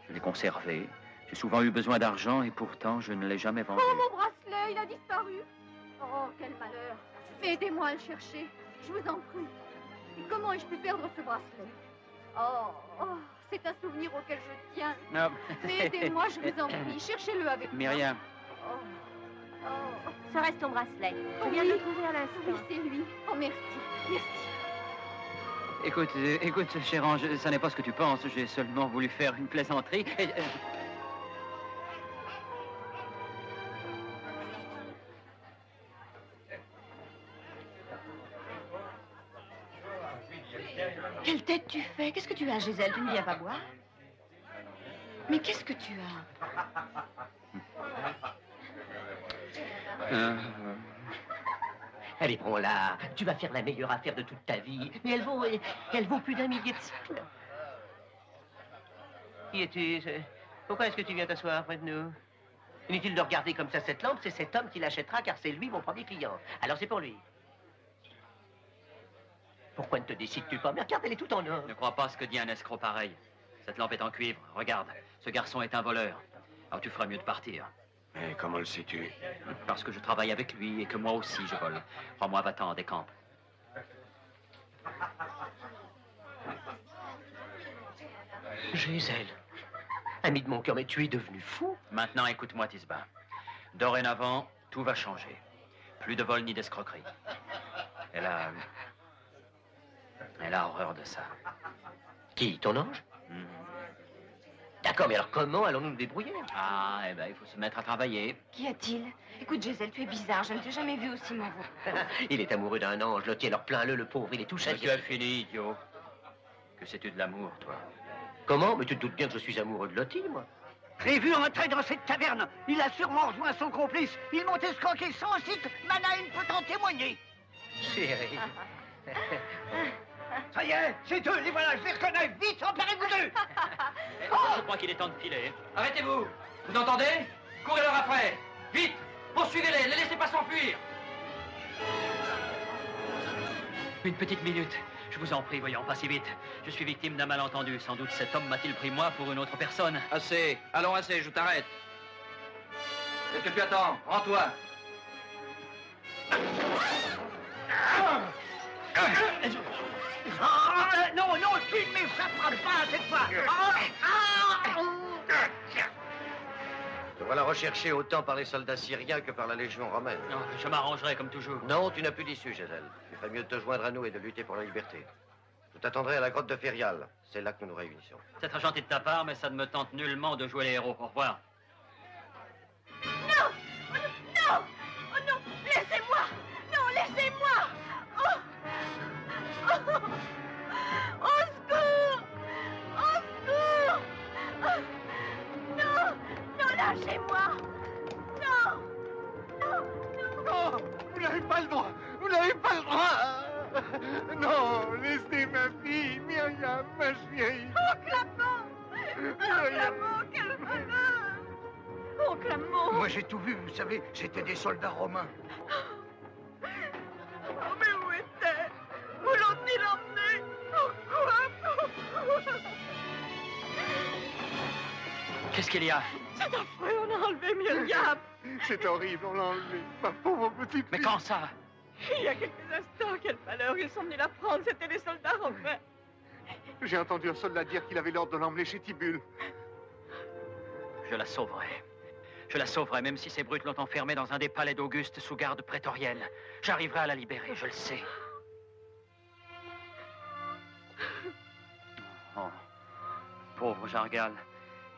Je l'ai conservé. J'ai souvent eu besoin d'argent et pourtant je ne l'ai jamais vendu. Oh, mon bracelet, il a disparu. Oh, quel malheur. Aidez-moi à le chercher. Je vous en prie. Et comment ai-je pu perdre ce bracelet? Oh, c'est un souvenir auquel je tiens. Non. Mais aidez-moi, je vous en prie. Cherchez-le avec moi. Myriam. Oh. Serait-ce ton bracelet? Je viens de le trouver à l'instant. Oui, c'est lui. Oh, merci. Merci. Écoute, cher ange, ça n'est pas ce que tu penses. J'ai seulement voulu faire une plaisanterie. Quelle tête tu fais? Qu'est-ce que tu as, Gisèle? Tu ne viens pas boire? Mais qu'est-ce que tu as? Allez, prends-la. Tu vas faire la meilleure affaire de toute ta vie. Mais elle vaut plus d'1 millier de cycles. Qui es-tu? Pourquoi est-ce que tu viens t'asseoir près de nous? Inutile de regarder comme ça cette lampe, c'est cet homme qui l'achètera car c'est lui mon premier client. Alors c'est pour lui. Pourquoi ne te décides-tu pas? Mais regarde, elle est tout en or. Ne crois pas ce que dit un escroc pareil. Cette lampe est en cuivre. Regarde, ce garçon est un voleur. Alors tu feras mieux de partir. Mais comment le sais-tu? Parce que je travaille avec lui et que moi aussi je vole. Crois-moi, va-t'en, décampe. Gisèle, ami de mon cœur, mais tu es devenu fou. Maintenant, écoute-moi, Tisba. Dorénavant, tout va changer. Plus de vol ni d'escroquerie. Elle a horreur de ça. Qui, ton ange? D'accord, mais alors comment allons-nous nous débrouiller? Ah, eh ben, il faut se mettre à travailler. Qu'y a-t-il? Écoute, Gisèle, tu es bizarre. Je ne t'ai jamais vu aussi mauvais. Il est amoureux d'un ange, Lottie, alors plains-le, le pauvre, il est tout Tu chagré. as fini, idiot. Que sais-tu de l'amour, toi? Comment? Mais tu te doutes bien que je suis amoureux de Lottie, moi. J'ai vu entrer dans cette taverne. Il a sûrement rejoint son complice. Ils m'ont escroqué sans site. Manaïn peut en témoigner. Chérie. Ça y est, c'est eux, les voilà, je les reconnais. Vite, emparez-vous d'eux. Je crois qu'il est temps de filer. Arrêtez-vous! Vous entendez? Courez-leur après! Vite! Poursuivez-les! Ne laissez pas s'enfuir! Une petite minute. Je vous en prie, voyons, pas si vite. Je suis victime d'un malentendu. Sans doute cet homme m'a-t-il pris moi pour une autre personne. Assez! Allons, assez, je t'arrête. Qu'est-ce que tu attends? Rends-toi! Non, tu ne m'échapperas pas cette fois. Te voilà recherché autant par les soldats syriens que par la Légion romaine. Non, je m'arrangerai comme toujours. Non, tu n'as plus d'issue, Gisèle. Tu ferais mieux de te joindre à nous et de lutter pour la liberté. Je t'attendrai à la grotte de Férial. C'est là que nous nous réunissions. C'est très gentil de ta part, mais ça ne me tente nullement de jouer les héros. Au revoir. Non! Non! Oh non! Laissez-moi! Non, laissez-moi! Oh! Au secours! Au secours! Non! Non, lâchez-moi! Non! Non! Non! Vous n'avez pas le droit! Vous n'avez pas le droit! Non! Laissez ma fille! Myriam, ma chérie! Oh, Clamant! Oh, Clamant, quel malheur! Oh, Clamant! Moi, j'ai tout vu, vous savez. C'était des soldats romains. Oh, mais où était? Où l'ont-ils emmené? Pourquoi? Qu'est-ce qu'il y a? C'est affreux, on a enlevé Myriam. C'est horrible, on l'a enlevé. Ma pauvre petite Mais fille. quand ça? Il y a quelques instants, quel malheur, ils sont venus la prendre, c'était les soldats romains. J'ai entendu un soldat dire qu'il avait l'ordre de l'emmener chez Tibulle. Je la sauverai. Je la sauverai, même si ces brutes l'ont enfermée dans un des palais d'Auguste sous garde prétorienne. J'arriverai à la libérer, je le sais. Oh, pauvre Jargal.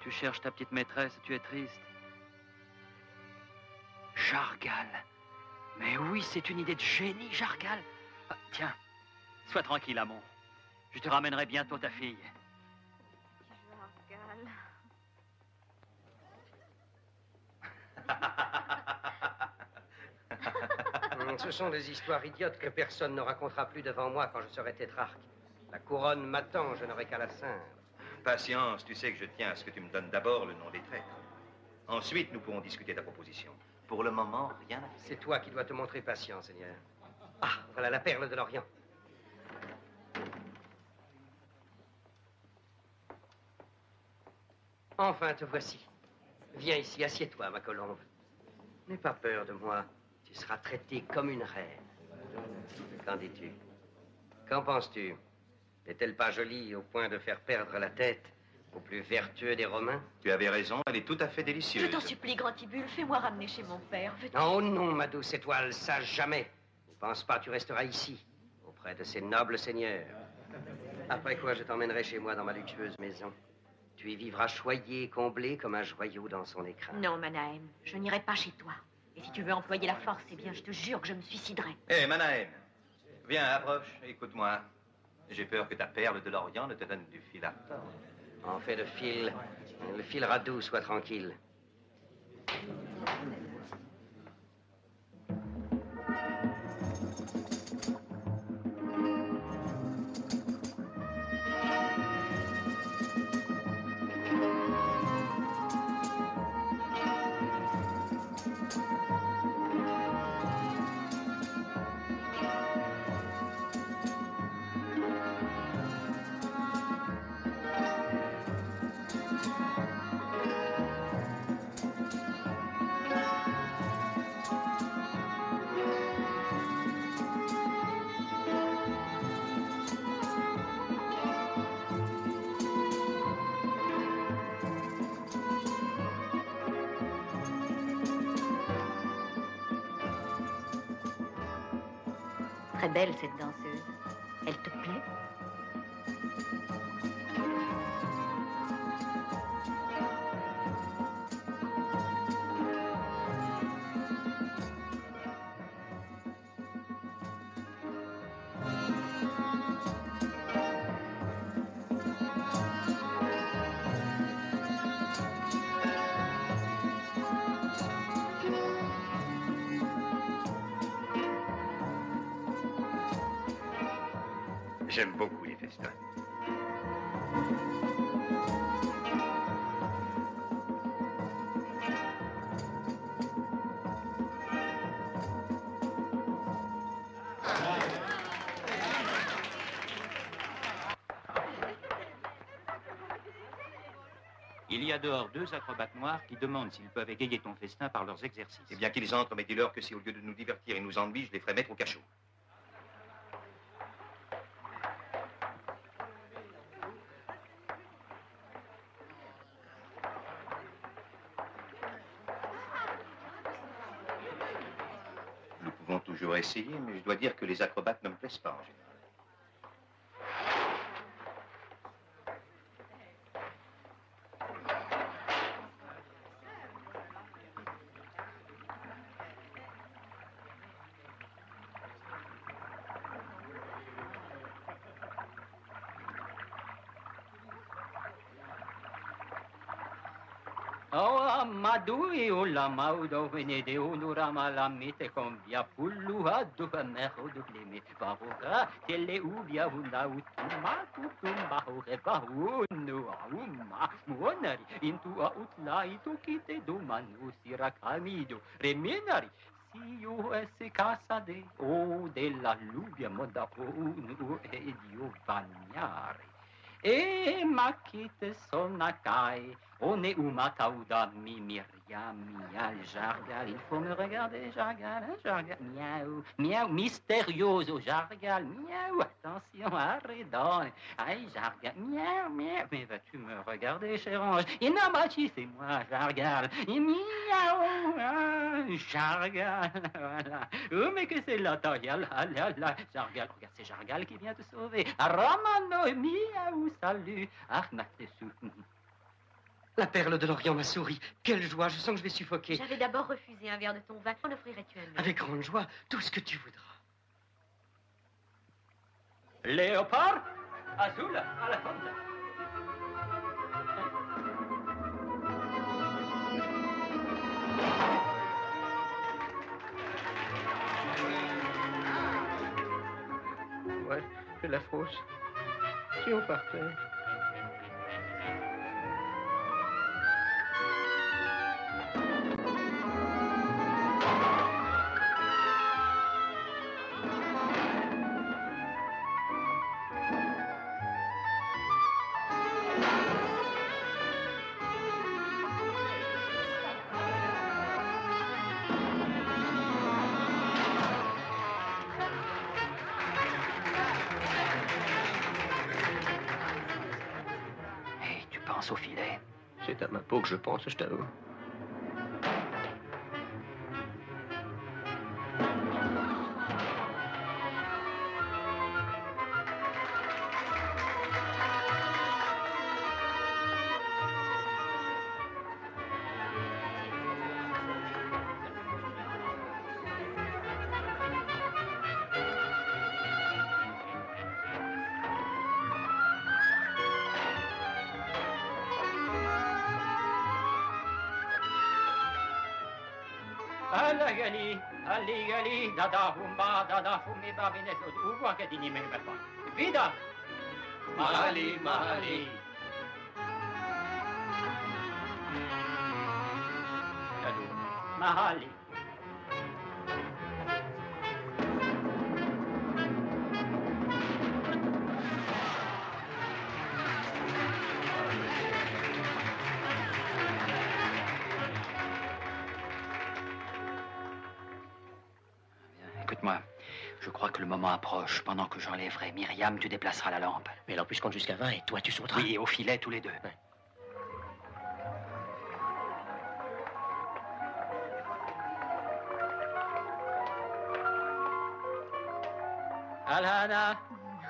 Tu cherches ta petite maîtresse, tu es triste. Jargal. Mais oui, c'est une idée de génie, Jargal. Ah, tiens, sois tranquille, Amon. Je te ramènerai bientôt ta fille. Ce sont des histoires idiotes que personne ne racontera plus devant moi quand je serai tétrarque. La couronne m'attend, je n'aurai qu'à la ceindre. Patience, tu sais que je tiens à ce que tu me donnes d'abord le nom des traîtres. Ensuite, nous pourrons discuter ta proposition. Pour le moment, rien à faire. C'est toi qui dois te montrer patient, Seigneur. Ah, voilà la perle de l'Orient. Enfin, te voici. Viens ici, assieds-toi, ma colombe. N'aie pas peur de moi. Tu seras traitée comme une reine. Qu'en dis-tu? Qu'en penses-tu? N'est-elle pas jolie au point de faire perdre la tête au plus vertueux des Romains. Tu avais raison, elle est tout à fait délicieuse. Je t'en supplie, grand Tibule, fais-moi ramener chez mon père. Veux-tu? Oh non, ma douce étoile, ça jamais. Ne pense pas, tu resteras ici, auprès de ces nobles seigneurs. Après quoi, je t'emmènerai chez moi dans ma luxueuse maison. Tu y vivras choyé et comblé comme un joyau dans son écrin. Non, Manahem, je n'irai pas chez toi. Et si tu veux employer la force, eh bien, je te jure que je me suiciderai. Hé, Manahem, viens, approche, écoute-moi. J'ai peur que ta perle de l'Orient ne te donne du fil à retordre. En fait de fil, le fil radou soit tranquille. Très belle, cette danseuse. Elle te plaît? J'aime beaucoup les festins. Il y a dehors 2 acrobates noirs qui demandent s'ils peuvent égayer ton festin par leurs exercices. Eh bien qu'ils entrent, mais dis-leur que si au lieu de nous divertir, ils nous ennuient, je les ferai mettre au cachot. Nous pouvons toujours essayer, mais je dois dire que les acrobates ne me plaisent pas en général. Oh, Amadou e o lamaudo venede unurama lamite convia pullu addu mero du gleme varoga tele ubia una utuma tutumba hore bahunu uma muonari into a utla ito kite domanu siracamido remenari si io esse casa de o della lubia moda unu e dio bagnare e makite sonacai on est où ma taouda mi Myriam mial jargal il faut me regarder jargal jargal miaou miaou mystérioso jargal miaou attention arrêtons aïe jargal miaou miaou mais vas-tu me regarder cher ange Inamachi c'est moi jargal miaou jargal voilà oh mais que c'est là là jargal regarde c'est jargal qui vient te sauver Romano miaou salut ah Natessou. La perle de l'Orient m'a souri. Quelle joie, je sens que je vais suffoquer. J'avais d'abord refusé un verre de ton vin. En offrirais-tu un autre? Avec grande joie, tout ce que tu voudras. Léopard, Azul, à la fonte. Ouais, c'est la fausse. Si on partait. penses au filet? C'est à ma peau que je pense, je t'avoue. Alligali, dada humba, dada fumi babine, uwa che di nime bepa. Vida! Mahali, mahali. Mahali. Écoute-moi, je crois que le moment approche. Pendant que j'enlèverai Myriam, tu déplaceras la lampe. Mais alors, puis je compte jusqu'à 20 et toi, tu sauteras. Oui, et au filet, tous les deux. Ouais. Alhana,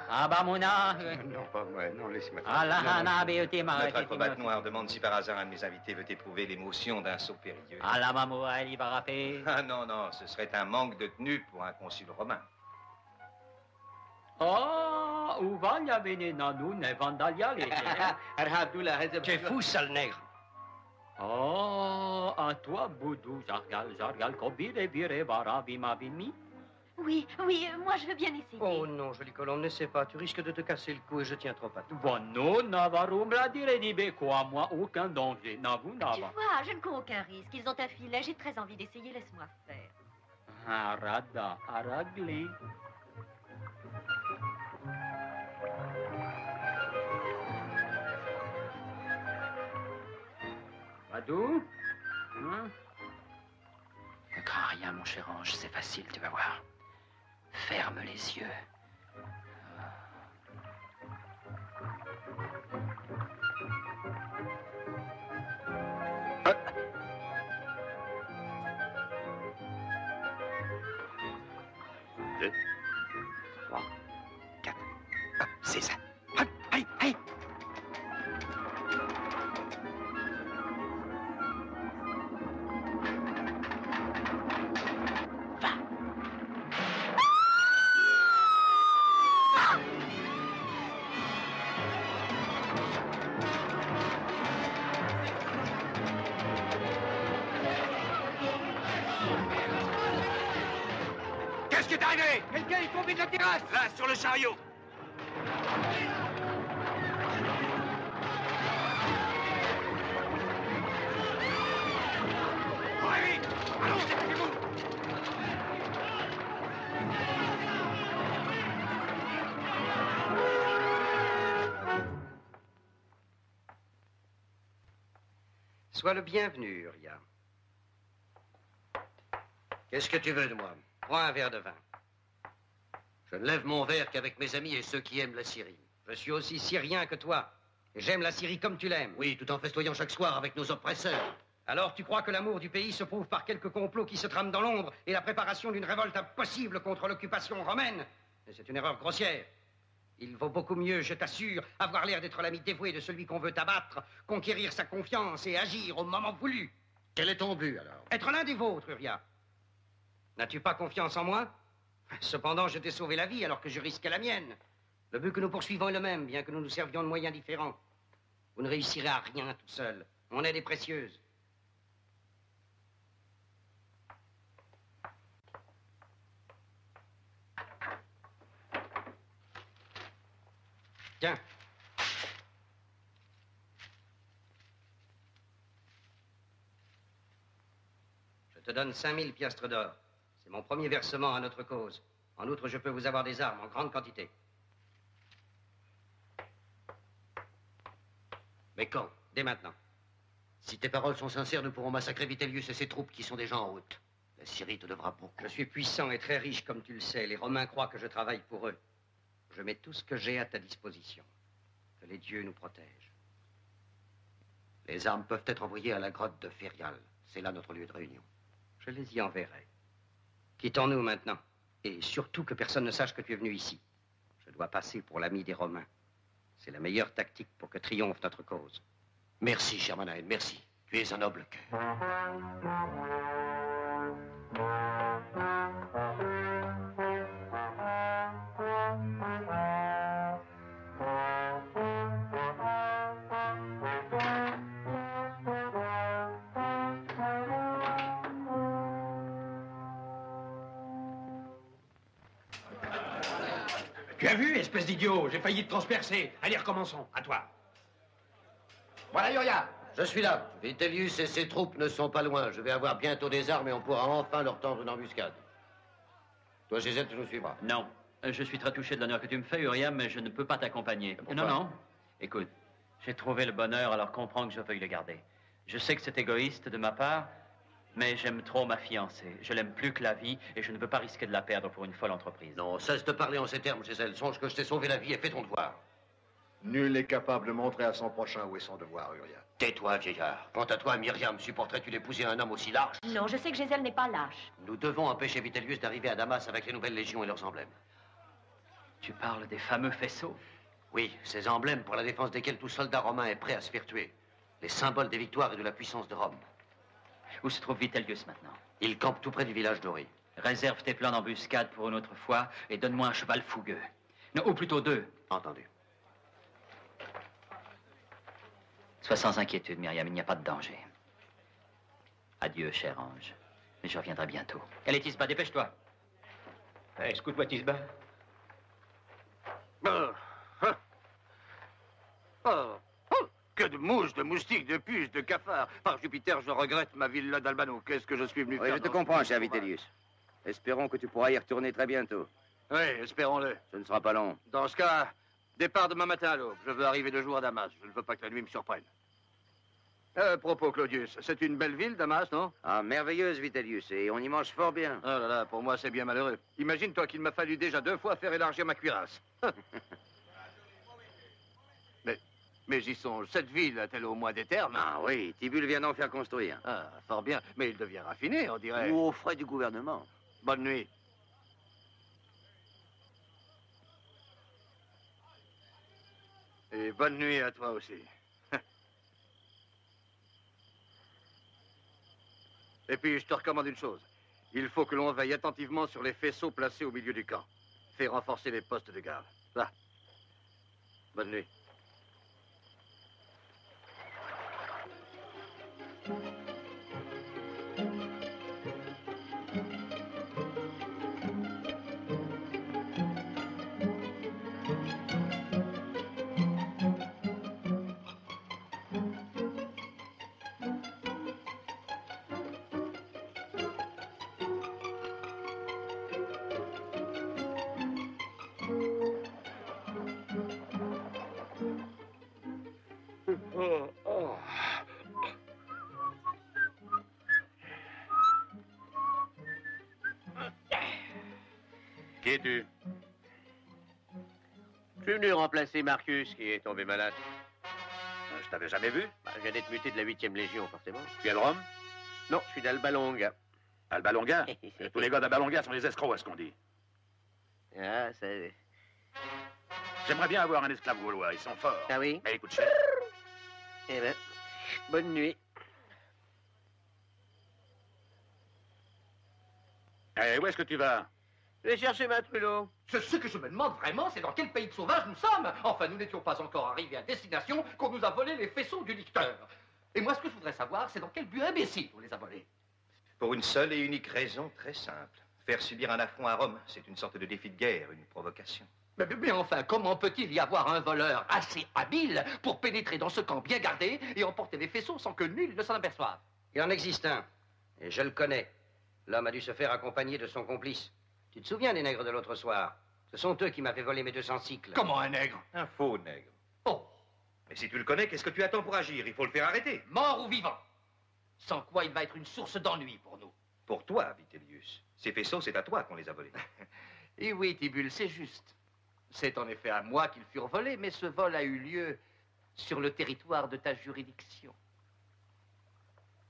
Abamuna. Non, pas moi. Non, laissez-moi. Alhana, beauté, Notre acrobate noir demande si par hasard un de mes invités veut éprouver l'émotion d'un saut périlleux. Alamamu, Alibarapé. Ah non, non, ce serait un manque de tenue pour un consul romain. Oh, Uvanya Venenanu, Nevandalia, les Tu es fou, sale nègre. Oh, à toi, Boudou, Zargal, Kobire, Vire, Varavi, Mavimi. Oui, oui, moi je veux bien essayer. Oh non, joli colombe, n'essaie pas. Tu risques de te casser le cou et je tiens trop à toi. Bon, non, Navarum, la dire Nibeco, à moi, aucun danger. Navu, Tu Nava. vois, je ne cours aucun risque. Ils ont un filet, j'ai très envie d'essayer, laisse-moi faire. Arada, Aragli. Badou? Hein? Ne crains rien, mon cher ange, c'est facile, tu vas voir. Ferme les yeux. Deux, 3, 4. Hop, c'est ça. Hop, allez, allez. Qu'est-ce qui est arrivé? Quelqu'un est tombé de la terrasse. Là, sur le chariot. Allez, vite. Allons, dépêchez-vous. Sois le bienvenu, Uria. Qu'est-ce que tu veux de moi? Prends un verre de vin. Je ne lève mon verre qu'avec mes amis et ceux qui aiment la Syrie. Je suis aussi syrien que toi. Et j'aime la Syrie comme tu l'aimes. Oui, tout en festoyant chaque soir avec nos oppresseurs. Alors tu crois que l'amour du pays se prouve par quelques complots qui se trament dans l'ombre et la préparation d'une révolte impossible contre l'occupation romaine? Mais c'est une erreur grossière. Il vaut beaucoup mieux, je t'assure, avoir l'air d'être l'ami dévoué de celui qu'on veut abattre, conquérir sa confiance et agir au moment voulu. Quel est ton but, alors? Être l'un des vôtres, Uria. N'as-tu pas confiance en moi? Cependant, je t'ai sauvé la vie alors que je risquais la mienne. Le but que nous poursuivons est le même, bien que nous nous servions de moyens différents. Vous ne réussirez à rien tout seul. Mon aide est précieuse. Tiens. Je te donne 5000 piastres d'or. C'est mon premier versement à notre cause. En outre, je peux vous avoir des armes en grande quantité. Mais quand? Dès maintenant. Si tes paroles sont sincères, nous pourrons massacrer Vitellius et ses troupes qui sont déjà en route. La Syrie te devra beaucoup. Je suis puissant et très riche, comme tu le sais. Les Romains croient que je travaille pour eux. Je mets tout ce que j'ai à ta disposition. Que les dieux nous protègent. Les armes peuvent être envoyées à la grotte de Férial. C'est là notre lieu de réunion. Je les y enverrai. Quittons-nous maintenant. Et surtout que personne ne sache que tu es venu ici. Je dois passer pour l'ami des Romains. C'est la meilleure tactique pour que triomphe notre cause. Merci, cher Manahen, merci. Tu es un noble cœur. Tu as vu, espèce d'idiot? J'ai failli te transpercer. Allez, recommençons. À toi. Voilà, Uriah. Je suis là. Vitellius et ses troupes ne sont pas loin. Je vais avoir bientôt des armes et on pourra enfin leur tendre une embuscade. Toi, Gézelle, tu nous suivras. Non. Je suis très touché de l'honneur que tu me fais, Uriah, mais je ne peux pas t'accompagner. Non, non. Écoute, j'ai trouvé le bonheur, alors comprends que je veuille le garder. Je sais que c'est égoïste de ma part, mais j'aime trop ma fiancée. Je l'aime plus que la vie et je ne veux pas risquer de la perdre pour une folle entreprise. Non, cesse de parler en ces termes, Gézelle. Songe que je t'ai sauvé la vie et fais ton devoir. Nul n'est capable de montrer à son prochain où est son devoir, Uriah. Tais-toi, vieillard. Quant à toi, Myriam, supporterais-tu d'épouser un homme aussi large? Non, je sais que Gézelle n'est pas lâche. Nous devons empêcher Vitellius d'arriver à Damas avec les nouvelles légions et leurs emblèmes. Tu parles des fameux faisceaux? Oui, ces emblèmes pour la défense desquels tout soldat romain est prêt à se faire tuer. Les symboles des victoires et de la puissance de Rome. Où se trouve Vitellius maintenant? Il campe tout près du village d'Ori. Réserve tes plans d'embuscade pour une autre fois et donne-moi un cheval fougueux. Non, ou plutôt 2. Entendu. Sois sans inquiétude, Myriam, il n'y a pas de danger. Adieu, cher ange. Mais je reviendrai bientôt. Allez, Tisba, dépêche-toi. Écoute-moi, Tisba. Que de mouches, de moustiques, de puces, de cafards. Par Jupiter, je regrette ma villa d'Albano. Qu'est-ce que je suis venu Oui, faire? je te comprends, cher Vitellius. Espérons que tu pourras y retourner très bientôt. Oui, espérons-le. Ce ne sera pas long. Dans ce cas, départ demain matin à l'aube. Je veux arriver de jour à Damas. Je ne veux pas que la nuit me surprenne. Propos, Claudius, c'est une belle ville, Damas, non? Ah, merveilleuse, Vitellius, et on y mange fort bien. Oh là là, pour moi, c'est bien malheureux. Imagine-toi qu'il m'a fallu déjà 2 fois faire élargir ma cuirasse. Mais j'y songe. Cette ville a-t-elle au moins des termes? Ah oui, Tibulle vient d'en faire construire. Ah, fort bien. Mais il devient raffiné, on dirait. Ou aux frais du gouvernement. Bonne nuit. Et bonne nuit à toi aussi. Et puis, je te recommande une chose. Il faut que l'on veille attentivement sur les faisceaux placés au milieu du camp. Fais renforcer les postes de garde. Va. Bonne nuit. Qui es-tu? Je suis venu remplacer Marcus, qui est tombé malade. Je t'avais jamais vu. Je viens d'être muté de la 8e Légion, forcément. Tu es de Rome? Non, je suis d'Alba Longa. Alba Longa? Tous les gars d'Alba Longa sont des escrocs, à ce qu'on dit. Ah, c'est... J'aimerais bien avoir un esclave gaulois, ils sont forts. Ah oui? Mais écoute, cher. Eh ben, bonne nuit. Eh, où est-ce que tu vas? Je vais chercher ma Trulot. Ce que je me demande vraiment, c'est dans quel pays de sauvages nous sommes. Enfin, nous n'étions pas encore arrivés à destination qu'on nous a volé les faisceaux du licteur. Et moi, ce que je voudrais savoir, c'est dans quel but imbécile on les a volés. Pour une seule et unique raison très simple. Faire subir un affront à Rome, c'est une sorte de défi de guerre, une provocation. Mais enfin, comment peut-il y avoir un voleur assez habile pour pénétrer dans ce camp bien gardé et emporter les faisceaux sans que nul ne s'en aperçoive? Il en existe un, et je le connais. L'homme a dû se faire accompagner de son complice. Tu te souviens des nègres de l'autre soir? Ce sont eux qui m'avaient volé mes 200 cycles. Comment un nègre? Un faux nègre. Oh! Mais si tu le connais, qu'est-ce que tu attends pour agir? Il faut le faire arrêter. Mort ou vivant? Sans quoi il va être une source d'ennui pour nous. Pour toi, Vitellius. Ces faisceaux, c'est à toi qu'on les a volés. Et oui, Tibulle, c'est juste. C'est en effet à moi qu'ils furent volés, mais ce vol a eu lieu sur le territoire de ta juridiction.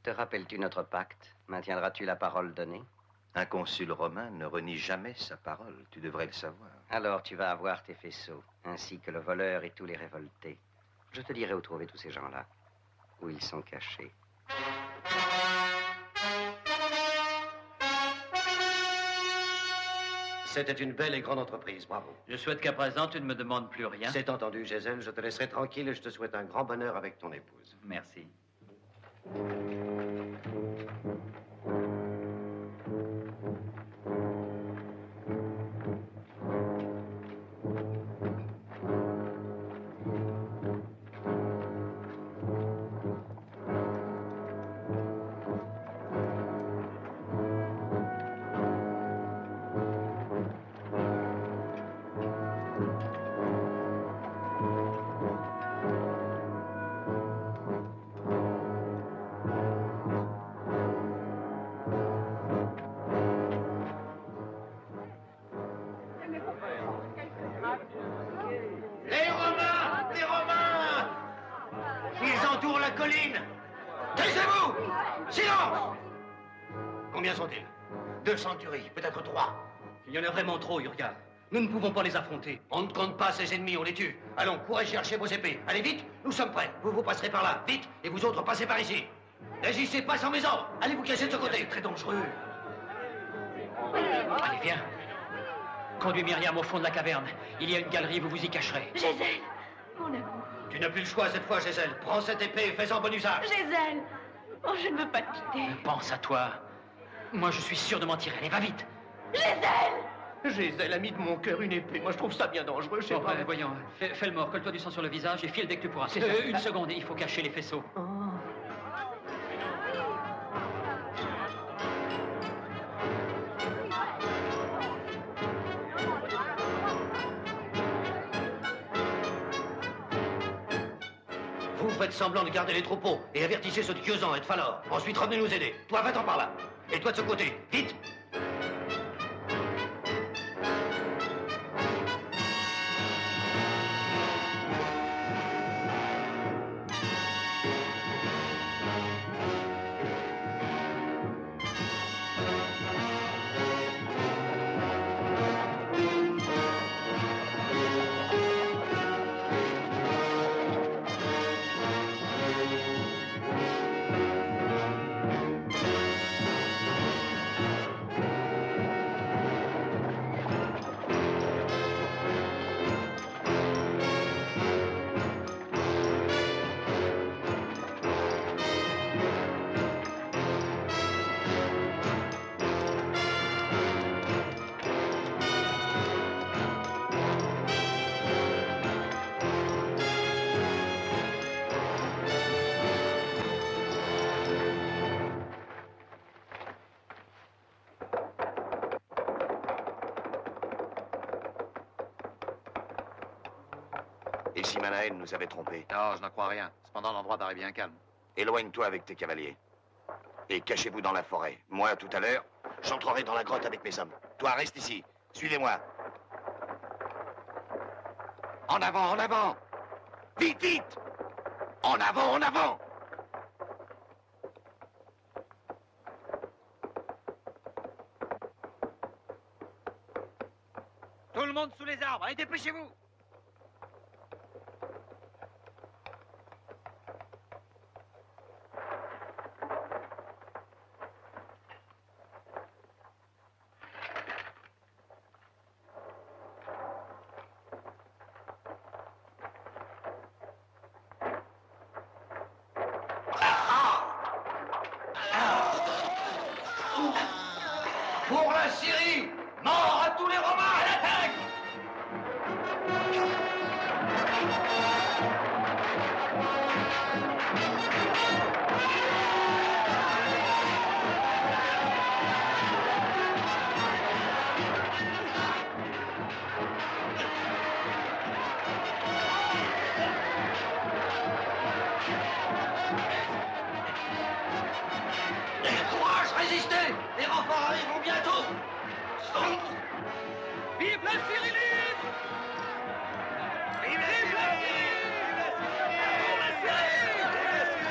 Te rappelles-tu notre pacte? Maintiendras-tu la parole donnée? Un consul romain ne renie jamais sa parole. Tu devrais le savoir. Alors tu vas avoir tes faisceaux, ainsi que le voleur et tous les révoltés. Je te dirai où trouver tous ces gens-là, où ils sont cachés. C'était une belle et grande entreprise, bravo. Je souhaite qu'à présent, tu ne me demandes plus rien. C'est entendu, Gisèle. Je te laisserai tranquille et je te souhaite un grand bonheur avec ton épouse. Merci. Les Romains! Les Romains! Ils entourent la colline! Taisez-vous! Silence! Combien sont-ils? 2 centuries, peut-être 3. Il y en a vraiment trop, Urga. Nous ne pouvons pas les affronter. On ne compte pas ses ennemis, on les tue. Allons, courez chercher vos épées. Allez vite, nous sommes prêts. Vous passerez par là, vite, et vous autres passez par ici. N'agissez pas sans mes ordres. Allez vous cacher de ce côté. C'est très dangereux. Allez, viens. Conduis Myriam au fond de la caverne. Il y a une galerie, vous vous y cacherez. Gisèle, mon amour. Tu n'as plus le choix cette fois, Gisèle. Prends cette épée et fais-en bon usage. Gisèle, oh, je ne veux pas te quitter. Pense à toi. Moi, je suis sûr de m'en tirer. Allez, va vite. Gisèle! Gisèle a mis de mon cœur une épée. Moi, je trouve ça bien dangereux. Je sais pas. Voyons, fais le mort, colle-toi du sang sur le visage et file dès que tu pourras. Une seconde, il faut cacher les faisceaux. Vous faites semblant de garder les troupeaux et avertissez ceux de Kiozan et de Falor. Ensuite, revenez nous aider. Toi, va-t'en par là. Et toi de ce côté. Vite! Et si Manahen nous avait trompés? Non, je n'en crois rien. Cependant, l'endroit paraît bien calme. Éloigne-toi avec tes cavaliers. Et cachez-vous dans la forêt. Moi, tout à l'heure, j'entrerai dans la grotte avec mes hommes. Toi, reste ici. Suivez-moi. En avant, en avant! Vite, vite! En avant, en avant! Tout le monde sous les arbres. Allez, dépêchez-vous! Pour la Syrie! Mort à tous les Romains! À l'attaque! Courage, résistez! Les renforts arriveront bientôt! Vive la Syrie libre! Vive la Syrie libre!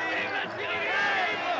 Vive la Syrie libre!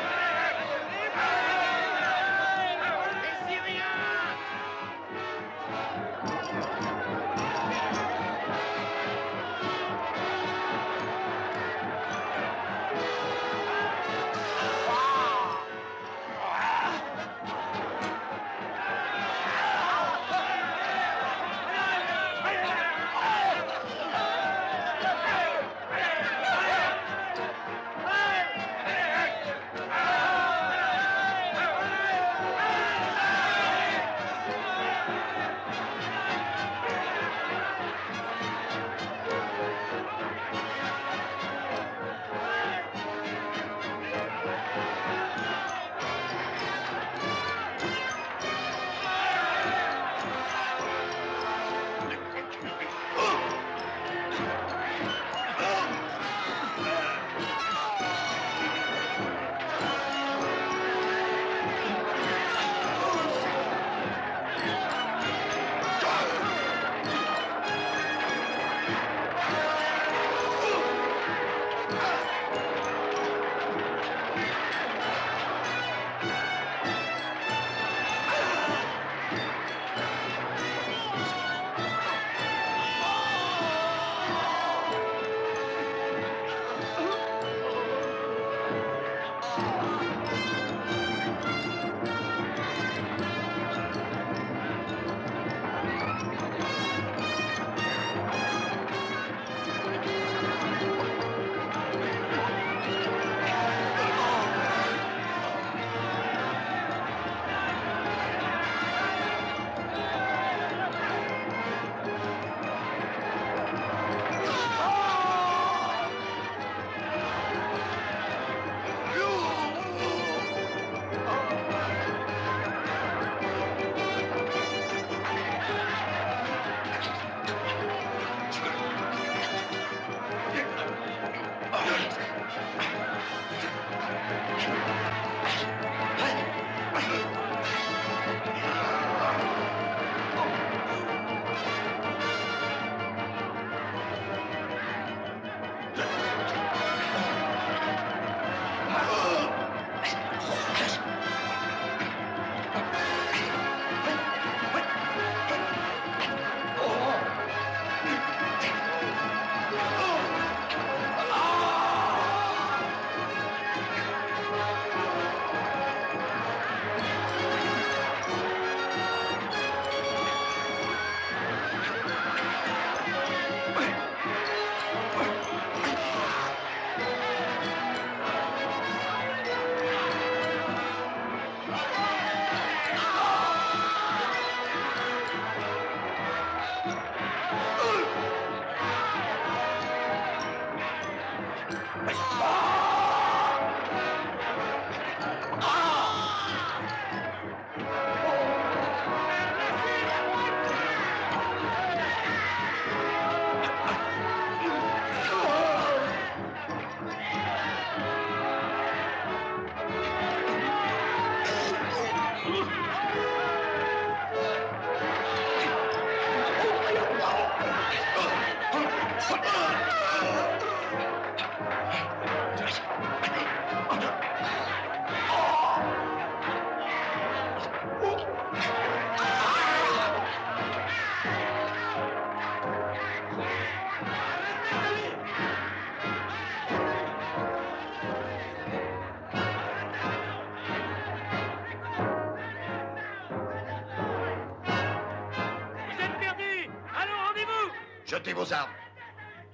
Jetez vos armes.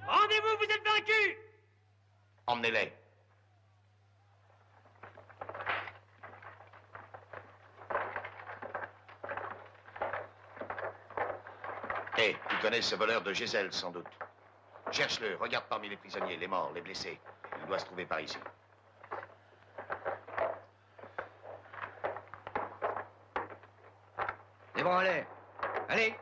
Rendez-vous, vous êtes vaincus! Emmenez-les. Hé, tu connais ce voleur de Gézel, sans doute. Cherche-le, regarde parmi les prisonniers, les morts, les blessés. Il doit se trouver par ici. C'est bon, allez. Allez.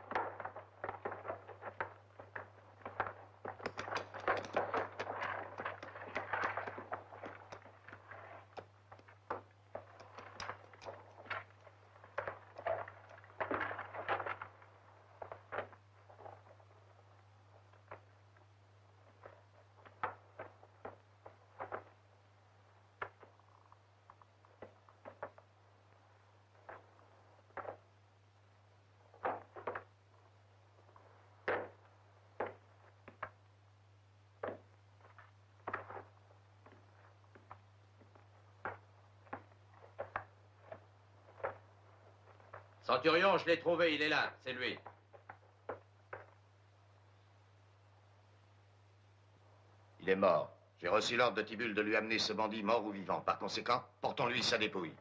Centurion, je l'ai trouvé, il est là, c'est lui. Il est mort. J'ai reçu l'ordre de Tibulle de lui amener ce bandit mort ou vivant. Par conséquent, portons-lui sa dépouille.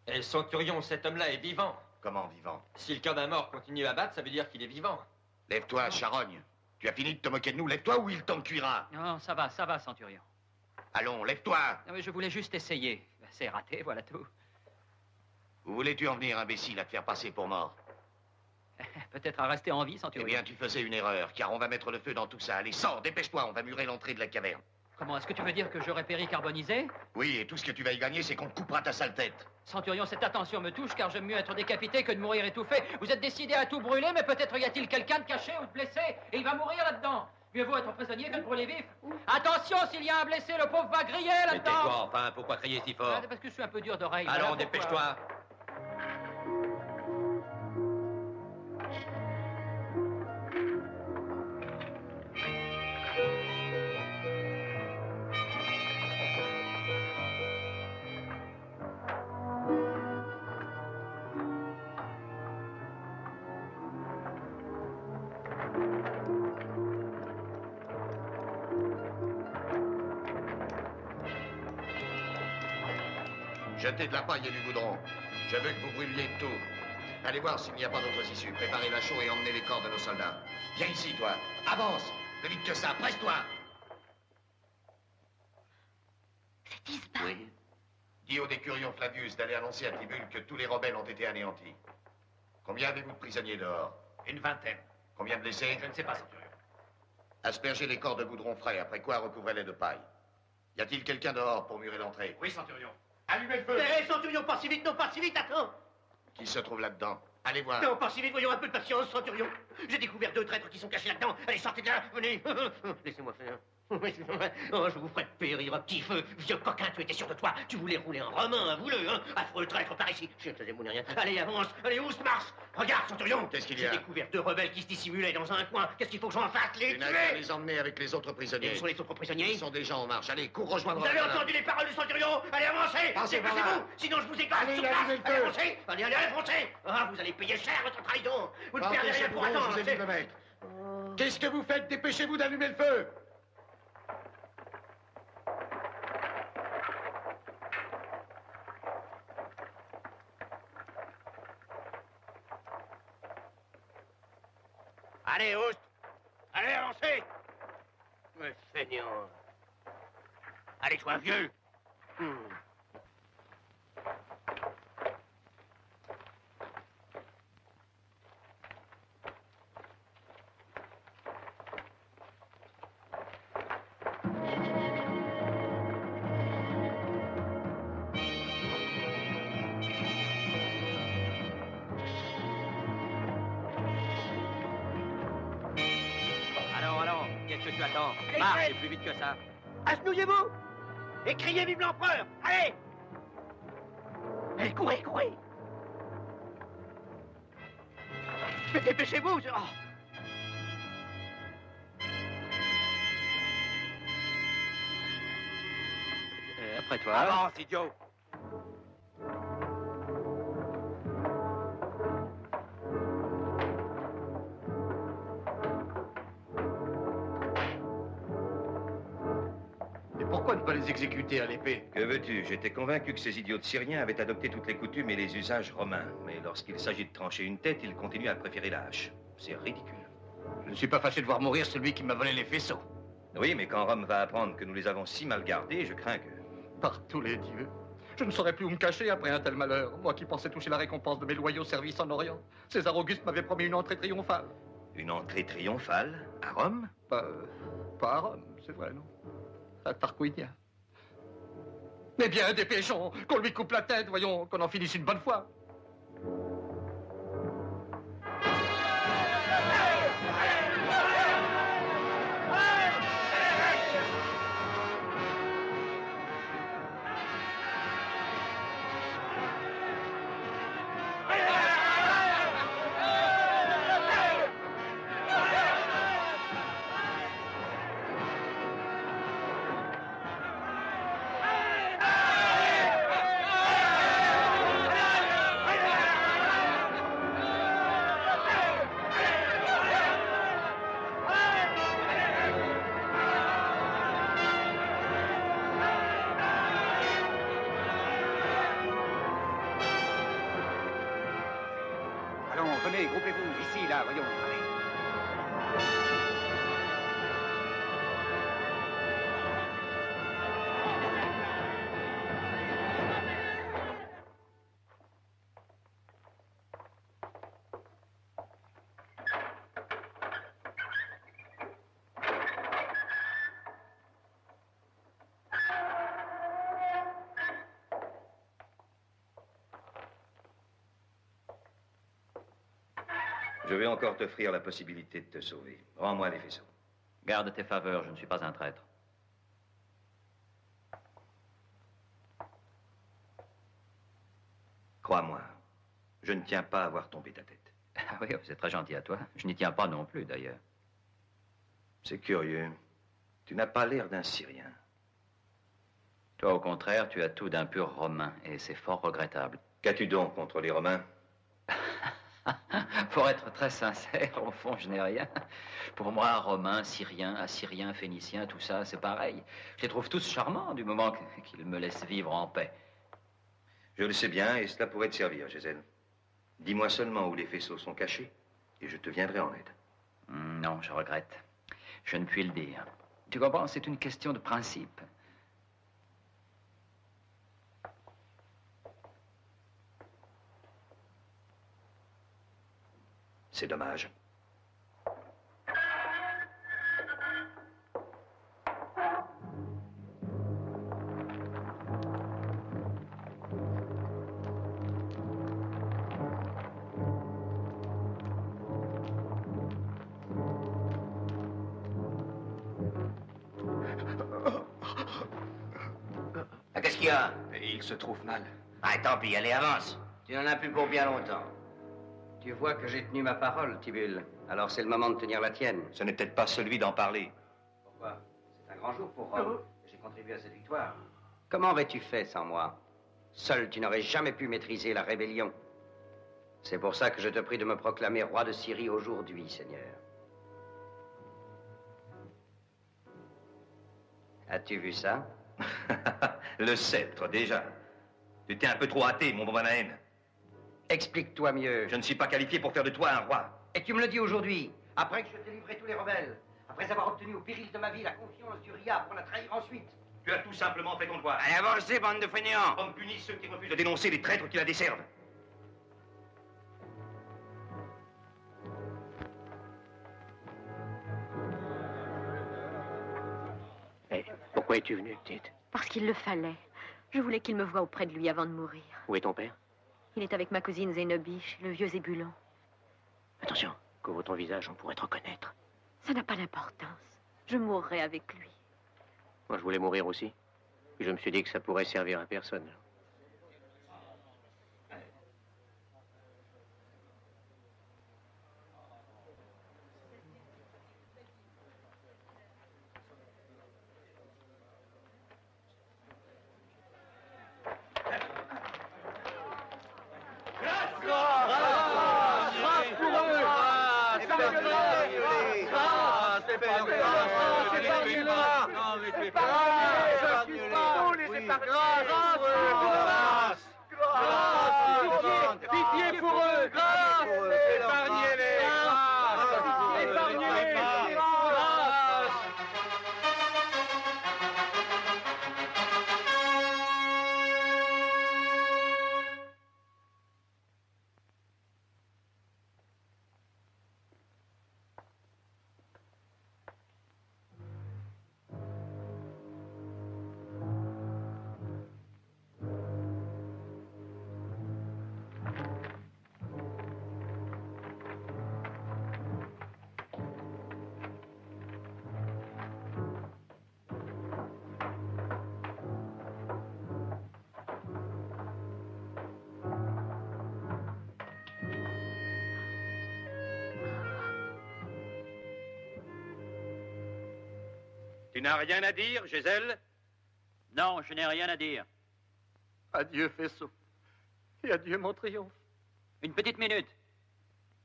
Et Centurion, cet homme-là est vivant. Comment vivant? Si le cœur d'un mort continue à battre, ça veut dire qu'il est vivant. Lève-toi, charogne. Tu as fini de te moquer de nous. Lève-toi ou il t'en cuira. Non, ça va, Centurion. Allons, lève-toi. Non, mais je voulais juste essayer. C'est raté, voilà tout. Où voulais-tu en venir, imbécile, à te faire passer pour mort? Peut-être à rester en vie, Centurion. Eh bien, tu faisais une erreur, car on va mettre le feu dans tout ça. Allez, sors, dépêche-toi, on va murer l'entrée de la caverne. Comment, est-ce que tu veux dire que j'aurais péri carbonisé? Oui, et tout ce que tu vas y gagner, c'est qu'on te coupera ta sale tête. Centurion, cette attention me touche, car j'aime mieux être décapité que de mourir étouffé. Vous êtes décidé à tout brûler, mais peut-être y a-t-il quelqu'un de caché ou de blessé, et il va mourir là-dedans. Mieux vaut être prisonnier que de brûler vif. Attention, s'il y a un blessé, le pauvre va griller là-dedans. Mais tais-toi, enfin, pourquoi crier si fort? Parce que je suis un peu dur d'oreille. Allons, dépêche-toi. Jetez de la paille et du goudron. Je veux que vous brûliez tout. Allez voir s'il n'y a pas d'autres issues. Préparez la chaux et emmenez les corps de nos soldats. Viens ici, toi. Avance. Plus vite que ça. Presse-toi. C'est Isba. Oui. Dis au décurion Flavius d'aller annoncer à Tibulle que tous les rebelles ont été anéantis. Combien avez-vous de prisonniers dehors? Une vingtaine. Combien de blessés? Je ne sais pas, Centurion. Aspergez les corps de goudron frais, après quoi recouvrez-les de paille. Y a-t-il quelqu'un dehors pour murer l'entrée? Oui, Centurion. Allumez le feu. Hé, Centurion, pas si vite, non, pas si vite, attends. Qui se trouve là-dedans? Allez voir. Non, pas si vite, voyons un peu de patience, Centurion. J'ai découvert 2 traîtres qui sont cachés là-dedans. Allez, sortez de là, venez. Laissez-moi faire. Oh, je vous ferai périr à petit feu. Vieux coquin, tu étais sûr de toi. Tu voulais rouler un romain, avoue-le, hein. Affreux traître par ici. Je ne te démoule rien. Allez, avance. Allez, où se marche? Regarde, Centurion. Qu'est-ce qu'il y a? J'ai découvert 2 rebelles qui se dissimulaient dans un coin. Qu'est-ce qu'il faut que j'en fasse? Les Tu n'as qu'à tuer? les emmener avec les autres prisonniers. Et où sont les autres prisonniers? Ils sont déjà en marche. Allez, cours rejoindre Vous avez Ravenna. entendu les paroles du Centurion? Allez, avancez! Passez par là. Dépêchez-vous, sinon je vous égorge Allez, sur allumez place! le feu. Allez, avancez! Allez, foncez! Ah, vous allez payer cher votre trahison! Vous ne perdez rien pour attendre! Je vous ai dit de mettre. Qu'est-ce que vous faites? Dépêchez-vous d'allumer le feu. Allez, Oust! Allez, avancez! Mais feignant! Allez, toi, vieux! Allons, qu'est-ce que tu attends? Marche, et plus vite que ça. Agenouillez-vous! Et criez vive l'empereur! Allez! Allez, courez, courez! Mais dépêchez-vous! Oh. Après toi. Avance, idiot! Pourquoi ne pas les exécuter à l'épée? Que veux-tu? J'étais convaincu que ces idiots de Syriens avaient adopté toutes les coutumes et les usages romains. Mais lorsqu'il s'agit de trancher une tête, ils continuent à préférer la hache. C'est ridicule. Je ne suis pas fâché de voir mourir celui qui m'a volé les faisceaux. Oui, mais quand Rome va apprendre que nous les avons si mal gardés, je crains que... Par tous les dieux. Je ne saurais plus où me cacher après un tel malheur. Moi qui pensais toucher la récompense de mes loyaux services en Orient. César Auguste m'avait promis une entrée triomphale. Une entrée triomphale? À Rome? Pas à Rome, c'est vrai, non. À Tarquinia. Mais bien, dépêchons, qu'on lui coupe la tête, voyons, qu'on en finisse une bonne fois. Venez, groupez-vous, ici, là, voyons, allez. Je vais encore t'offrir la possibilité de te sauver. Rends-moi les faisceaux. Garde tes faveurs, je ne suis pas un traître. Crois-moi, je ne tiens pas à voir tomber ta tête. Ah oui, c'est très gentil à toi. Je n'y tiens pas non plus, d'ailleurs. C'est curieux. Tu n'as pas l'air d'un Syrien. Toi, au contraire, tu as tout d'un pur Romain, et c'est fort regrettable. Qu'as-tu donc contre les Romains? Pour être très sincère, au fond, je n'ai rien. Pour moi, Romains, Syriens, Assyriens, Phéniciens, tout ça, c'est pareil. Je les trouve tous charmants du moment qu'ils me laissent vivre en paix. Je le sais bien, et cela pourrait te servir, Gisèle. Dis-moi seulement où les faisceaux sont cachés, et je te viendrai en aide. Non, je regrette. Je ne puis le dire. Tu comprends, c'est une question de principe. C'est dommage. Qu'est-ce qu'il y a? Il se trouve mal. Ah, tant pis, allez, avance. Tu n'en as plus pour bien longtemps. Tu vois que j'ai tenu ma parole, Tibulle. Alors c'est le moment de tenir la tienne. Ce n'est peut-être pas celui d'en parler. Pourquoi? C'est un grand jour pour Rome. J'ai contribué à cette victoire. Comment aurais-tu fait sans moi? Seul, tu n'aurais jamais pu maîtriser la rébellion. C'est pour ça que je te prie de me proclamer roi de Syrie aujourd'hui, Seigneur. As-tu vu ça? Le sceptre, déjà. Tu t'es un peu trop hâté, mon bon Manahen. Explique-toi mieux. Je ne suis pas qualifié pour faire de toi un roi. Et tu me le dis aujourd'hui, après que je t'ai livré tous les rebelles, après avoir obtenu au péril de ma vie la confiance du Ria pour la trahir ensuite. Tu as tout simplement fait ton devoir. Allez, avancez, bande de fainéants. Homme punit ceux qui refusent de dénoncer les traîtres qui la desservent. Eh, pourquoi es-tu venu, petite? Parce qu'il le fallait. Je voulais qu'il me voie auprès de lui avant de mourir. Où est ton père? Il est avec ma cousine Zénobie, chez le vieux Zébulon. Attention, couvre ton visage, on pourrait te reconnaître. Ça n'a pas d'importance. Je mourrai avec lui. Moi, je voulais mourir aussi. Puis je me suis dit que ça pourrait servir à personne. Grâce! Pitié pour eux! Grâce! Épargnez-les! Épargnez-les! Tu n'as rien à dire, Gisèle? Non, je n'ai rien à dire. Adieu, faisceau. Et adieu, mon triomphe. Une petite minute.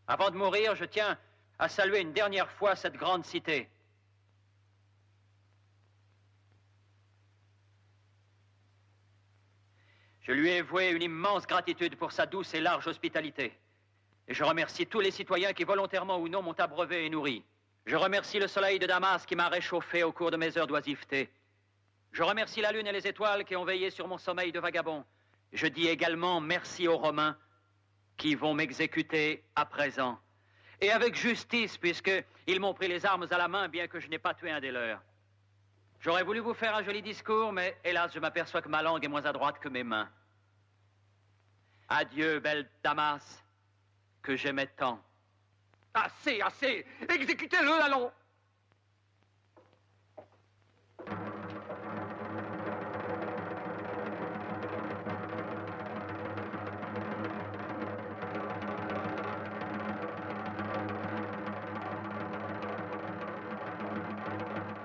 Avant de mourir, je tiens à saluer une dernière fois cette grande cité. Je lui ai voué une immense gratitude pour sa douce et large hospitalité. Et je remercie tous les citoyens qui, volontairement ou non, m'ont abreuvé et nourri. Je remercie le soleil de Damas qui m'a réchauffé au cours de mes heures d'oisiveté. Je remercie la lune et les étoiles qui ont veillé sur mon sommeil de vagabond. Je dis également merci aux Romains qui vont m'exécuter à présent. Et avec justice, puisqu'ils m'ont pris les armes à la main, bien que je n'ai pas tué un des leurs. J'aurais voulu vous faire un joli discours, mais hélas, je m'aperçois que ma langue est moins à droite que mes mains. Adieu, belle Damas, que j'aimais tant. Assez, assez! Exécutez-le, allons!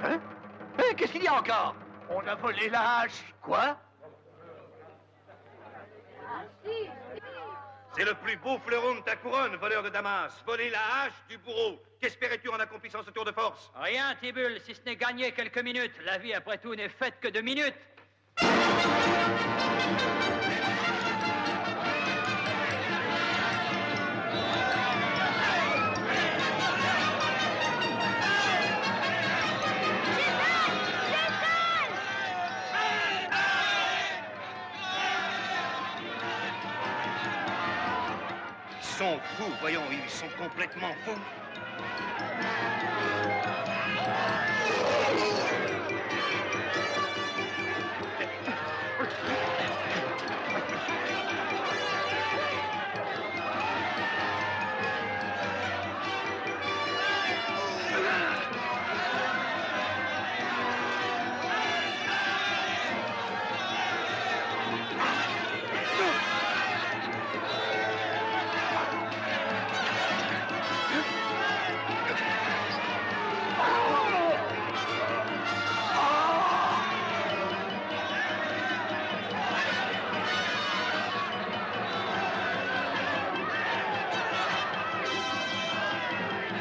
Hein? Qu'est-ce qu'il y a encore? On a volé la hache. Quoi? C'est le plus beau fleuron de ta couronne, voleur de Damas. Voler la hache du bourreau. Qu'espérais-tu en accomplissant ce tour de force? Rien, Tibulle, si ce n'est gagner quelques minutes. La vie, après tout, n'est faite que de minutes. Ils sont fous, voyons, ils sont complètement fous.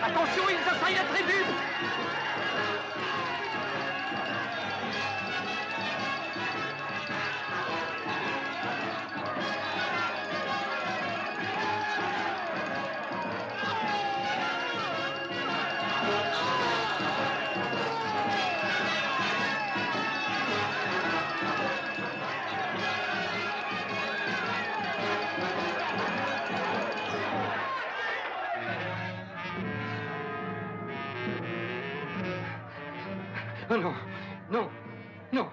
Attention, ils assaillent la tribune! Oh non, non, non.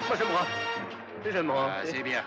Moi, je me rends. Je me rends. Ah, c'est bien.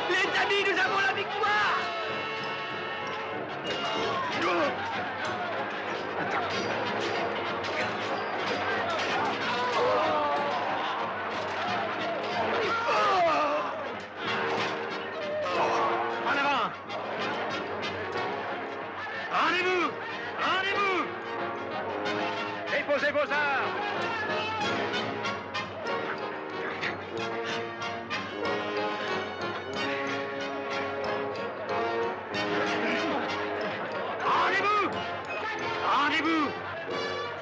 Les amis, nous avons la victoire! En avant! Rendez-vous! Rendez-vous! Déposez vos armes! Rendez-vous! Rendez-vous!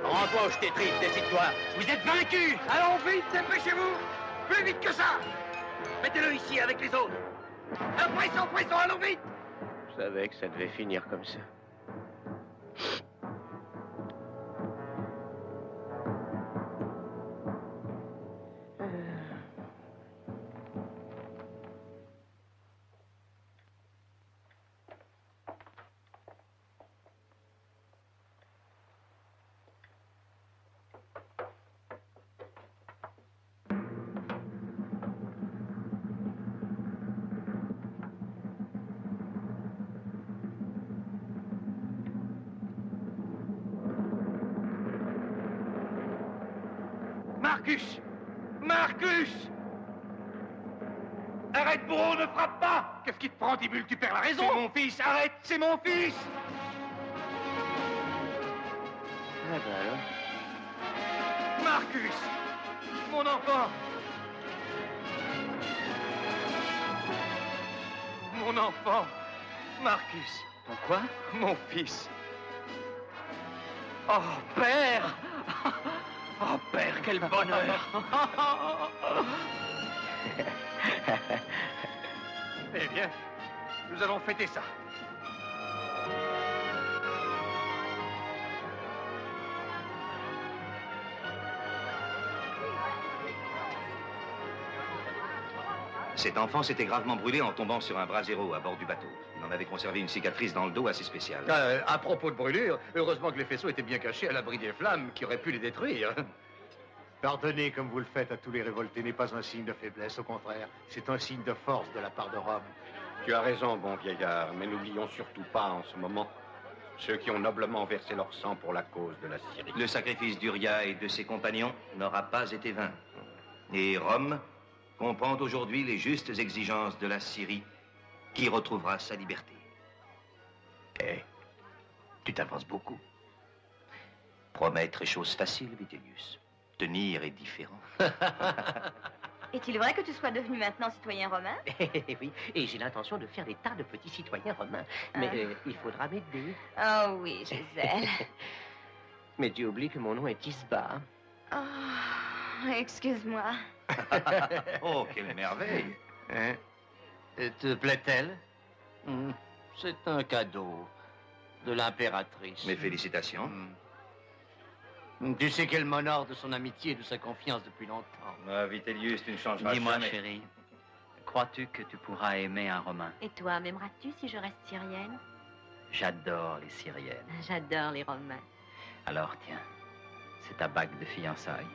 Rends-toi ou je t'étripe, décide-toi. Vous êtes vaincus! Allons vite, dépêchez-vous! Plus vite que ça! Mettez-le ici avec les autres! Pressons, pressons, allons vite! Je savais que ça devait finir comme ça. Marcus! Marcus! Arrête, bourreau, ne frappe pas! Qu'est-ce qui te prend, Tibule? Tu perds la raison! C'est mon fils, arrête! C'est mon fils! Ah ben alors... Marcus! Mon enfant! Mon enfant! Marcus! Pourquoi? Mon fils! Oh, père! Oh, père, quel bonheur! Eh bien, nous allons fêter ça. Cet enfant s'était gravement brûlé en tombant sur un brasero à bord du bateau. Il en avait conservé une cicatrice dans le dos assez spéciale. À propos de brûlure, heureusement que les faisceaux étaient bien cachés à l'abri des flammes qui auraient pu les détruire. Pardonner comme vous le faites à tous les révoltés n'est pas un signe de faiblesse, au contraire. C'est un signe de force de la part de Rome. Tu as raison, bon vieillard, mais n'oublions surtout pas en ce moment ceux qui ont noblement versé leur sang pour la cause de la Syrie. Le sacrifice d'Uria et de ses compagnons n'aura pas été vain. Et Rome comprend aujourd'hui les justes exigences de la Syrie qui retrouvera sa liberté. Eh, tu t'avances beaucoup. Promettre est chose facile, Vitellius. Tenir est différent. Est-il vrai que tu sois devenu maintenant citoyen romain? Oui, et j'ai l'intention de faire des tas de petits citoyens romains. Mais il faudra m'aider. Oh oui, Gisèle. Mais tu oublies que mon nom est Isba. Oh, excuse-moi. Oh, quelle merveille! Hein? Te plaît-elle? C'est un cadeau de l'impératrice. Mes félicitations. Tu sais qu'elle m'honore de son amitié et de sa confiance depuis longtemps. Ah, Vitellius, tu ne changeras Dis-moi, jamais. chérie, crois-tu que tu pourras aimer un Romain? Et toi, m'aimeras-tu si je reste syrienne? J'adore les Syriennes. J'adore les Romains. Alors, tiens, c'est ta bague de fiançailles.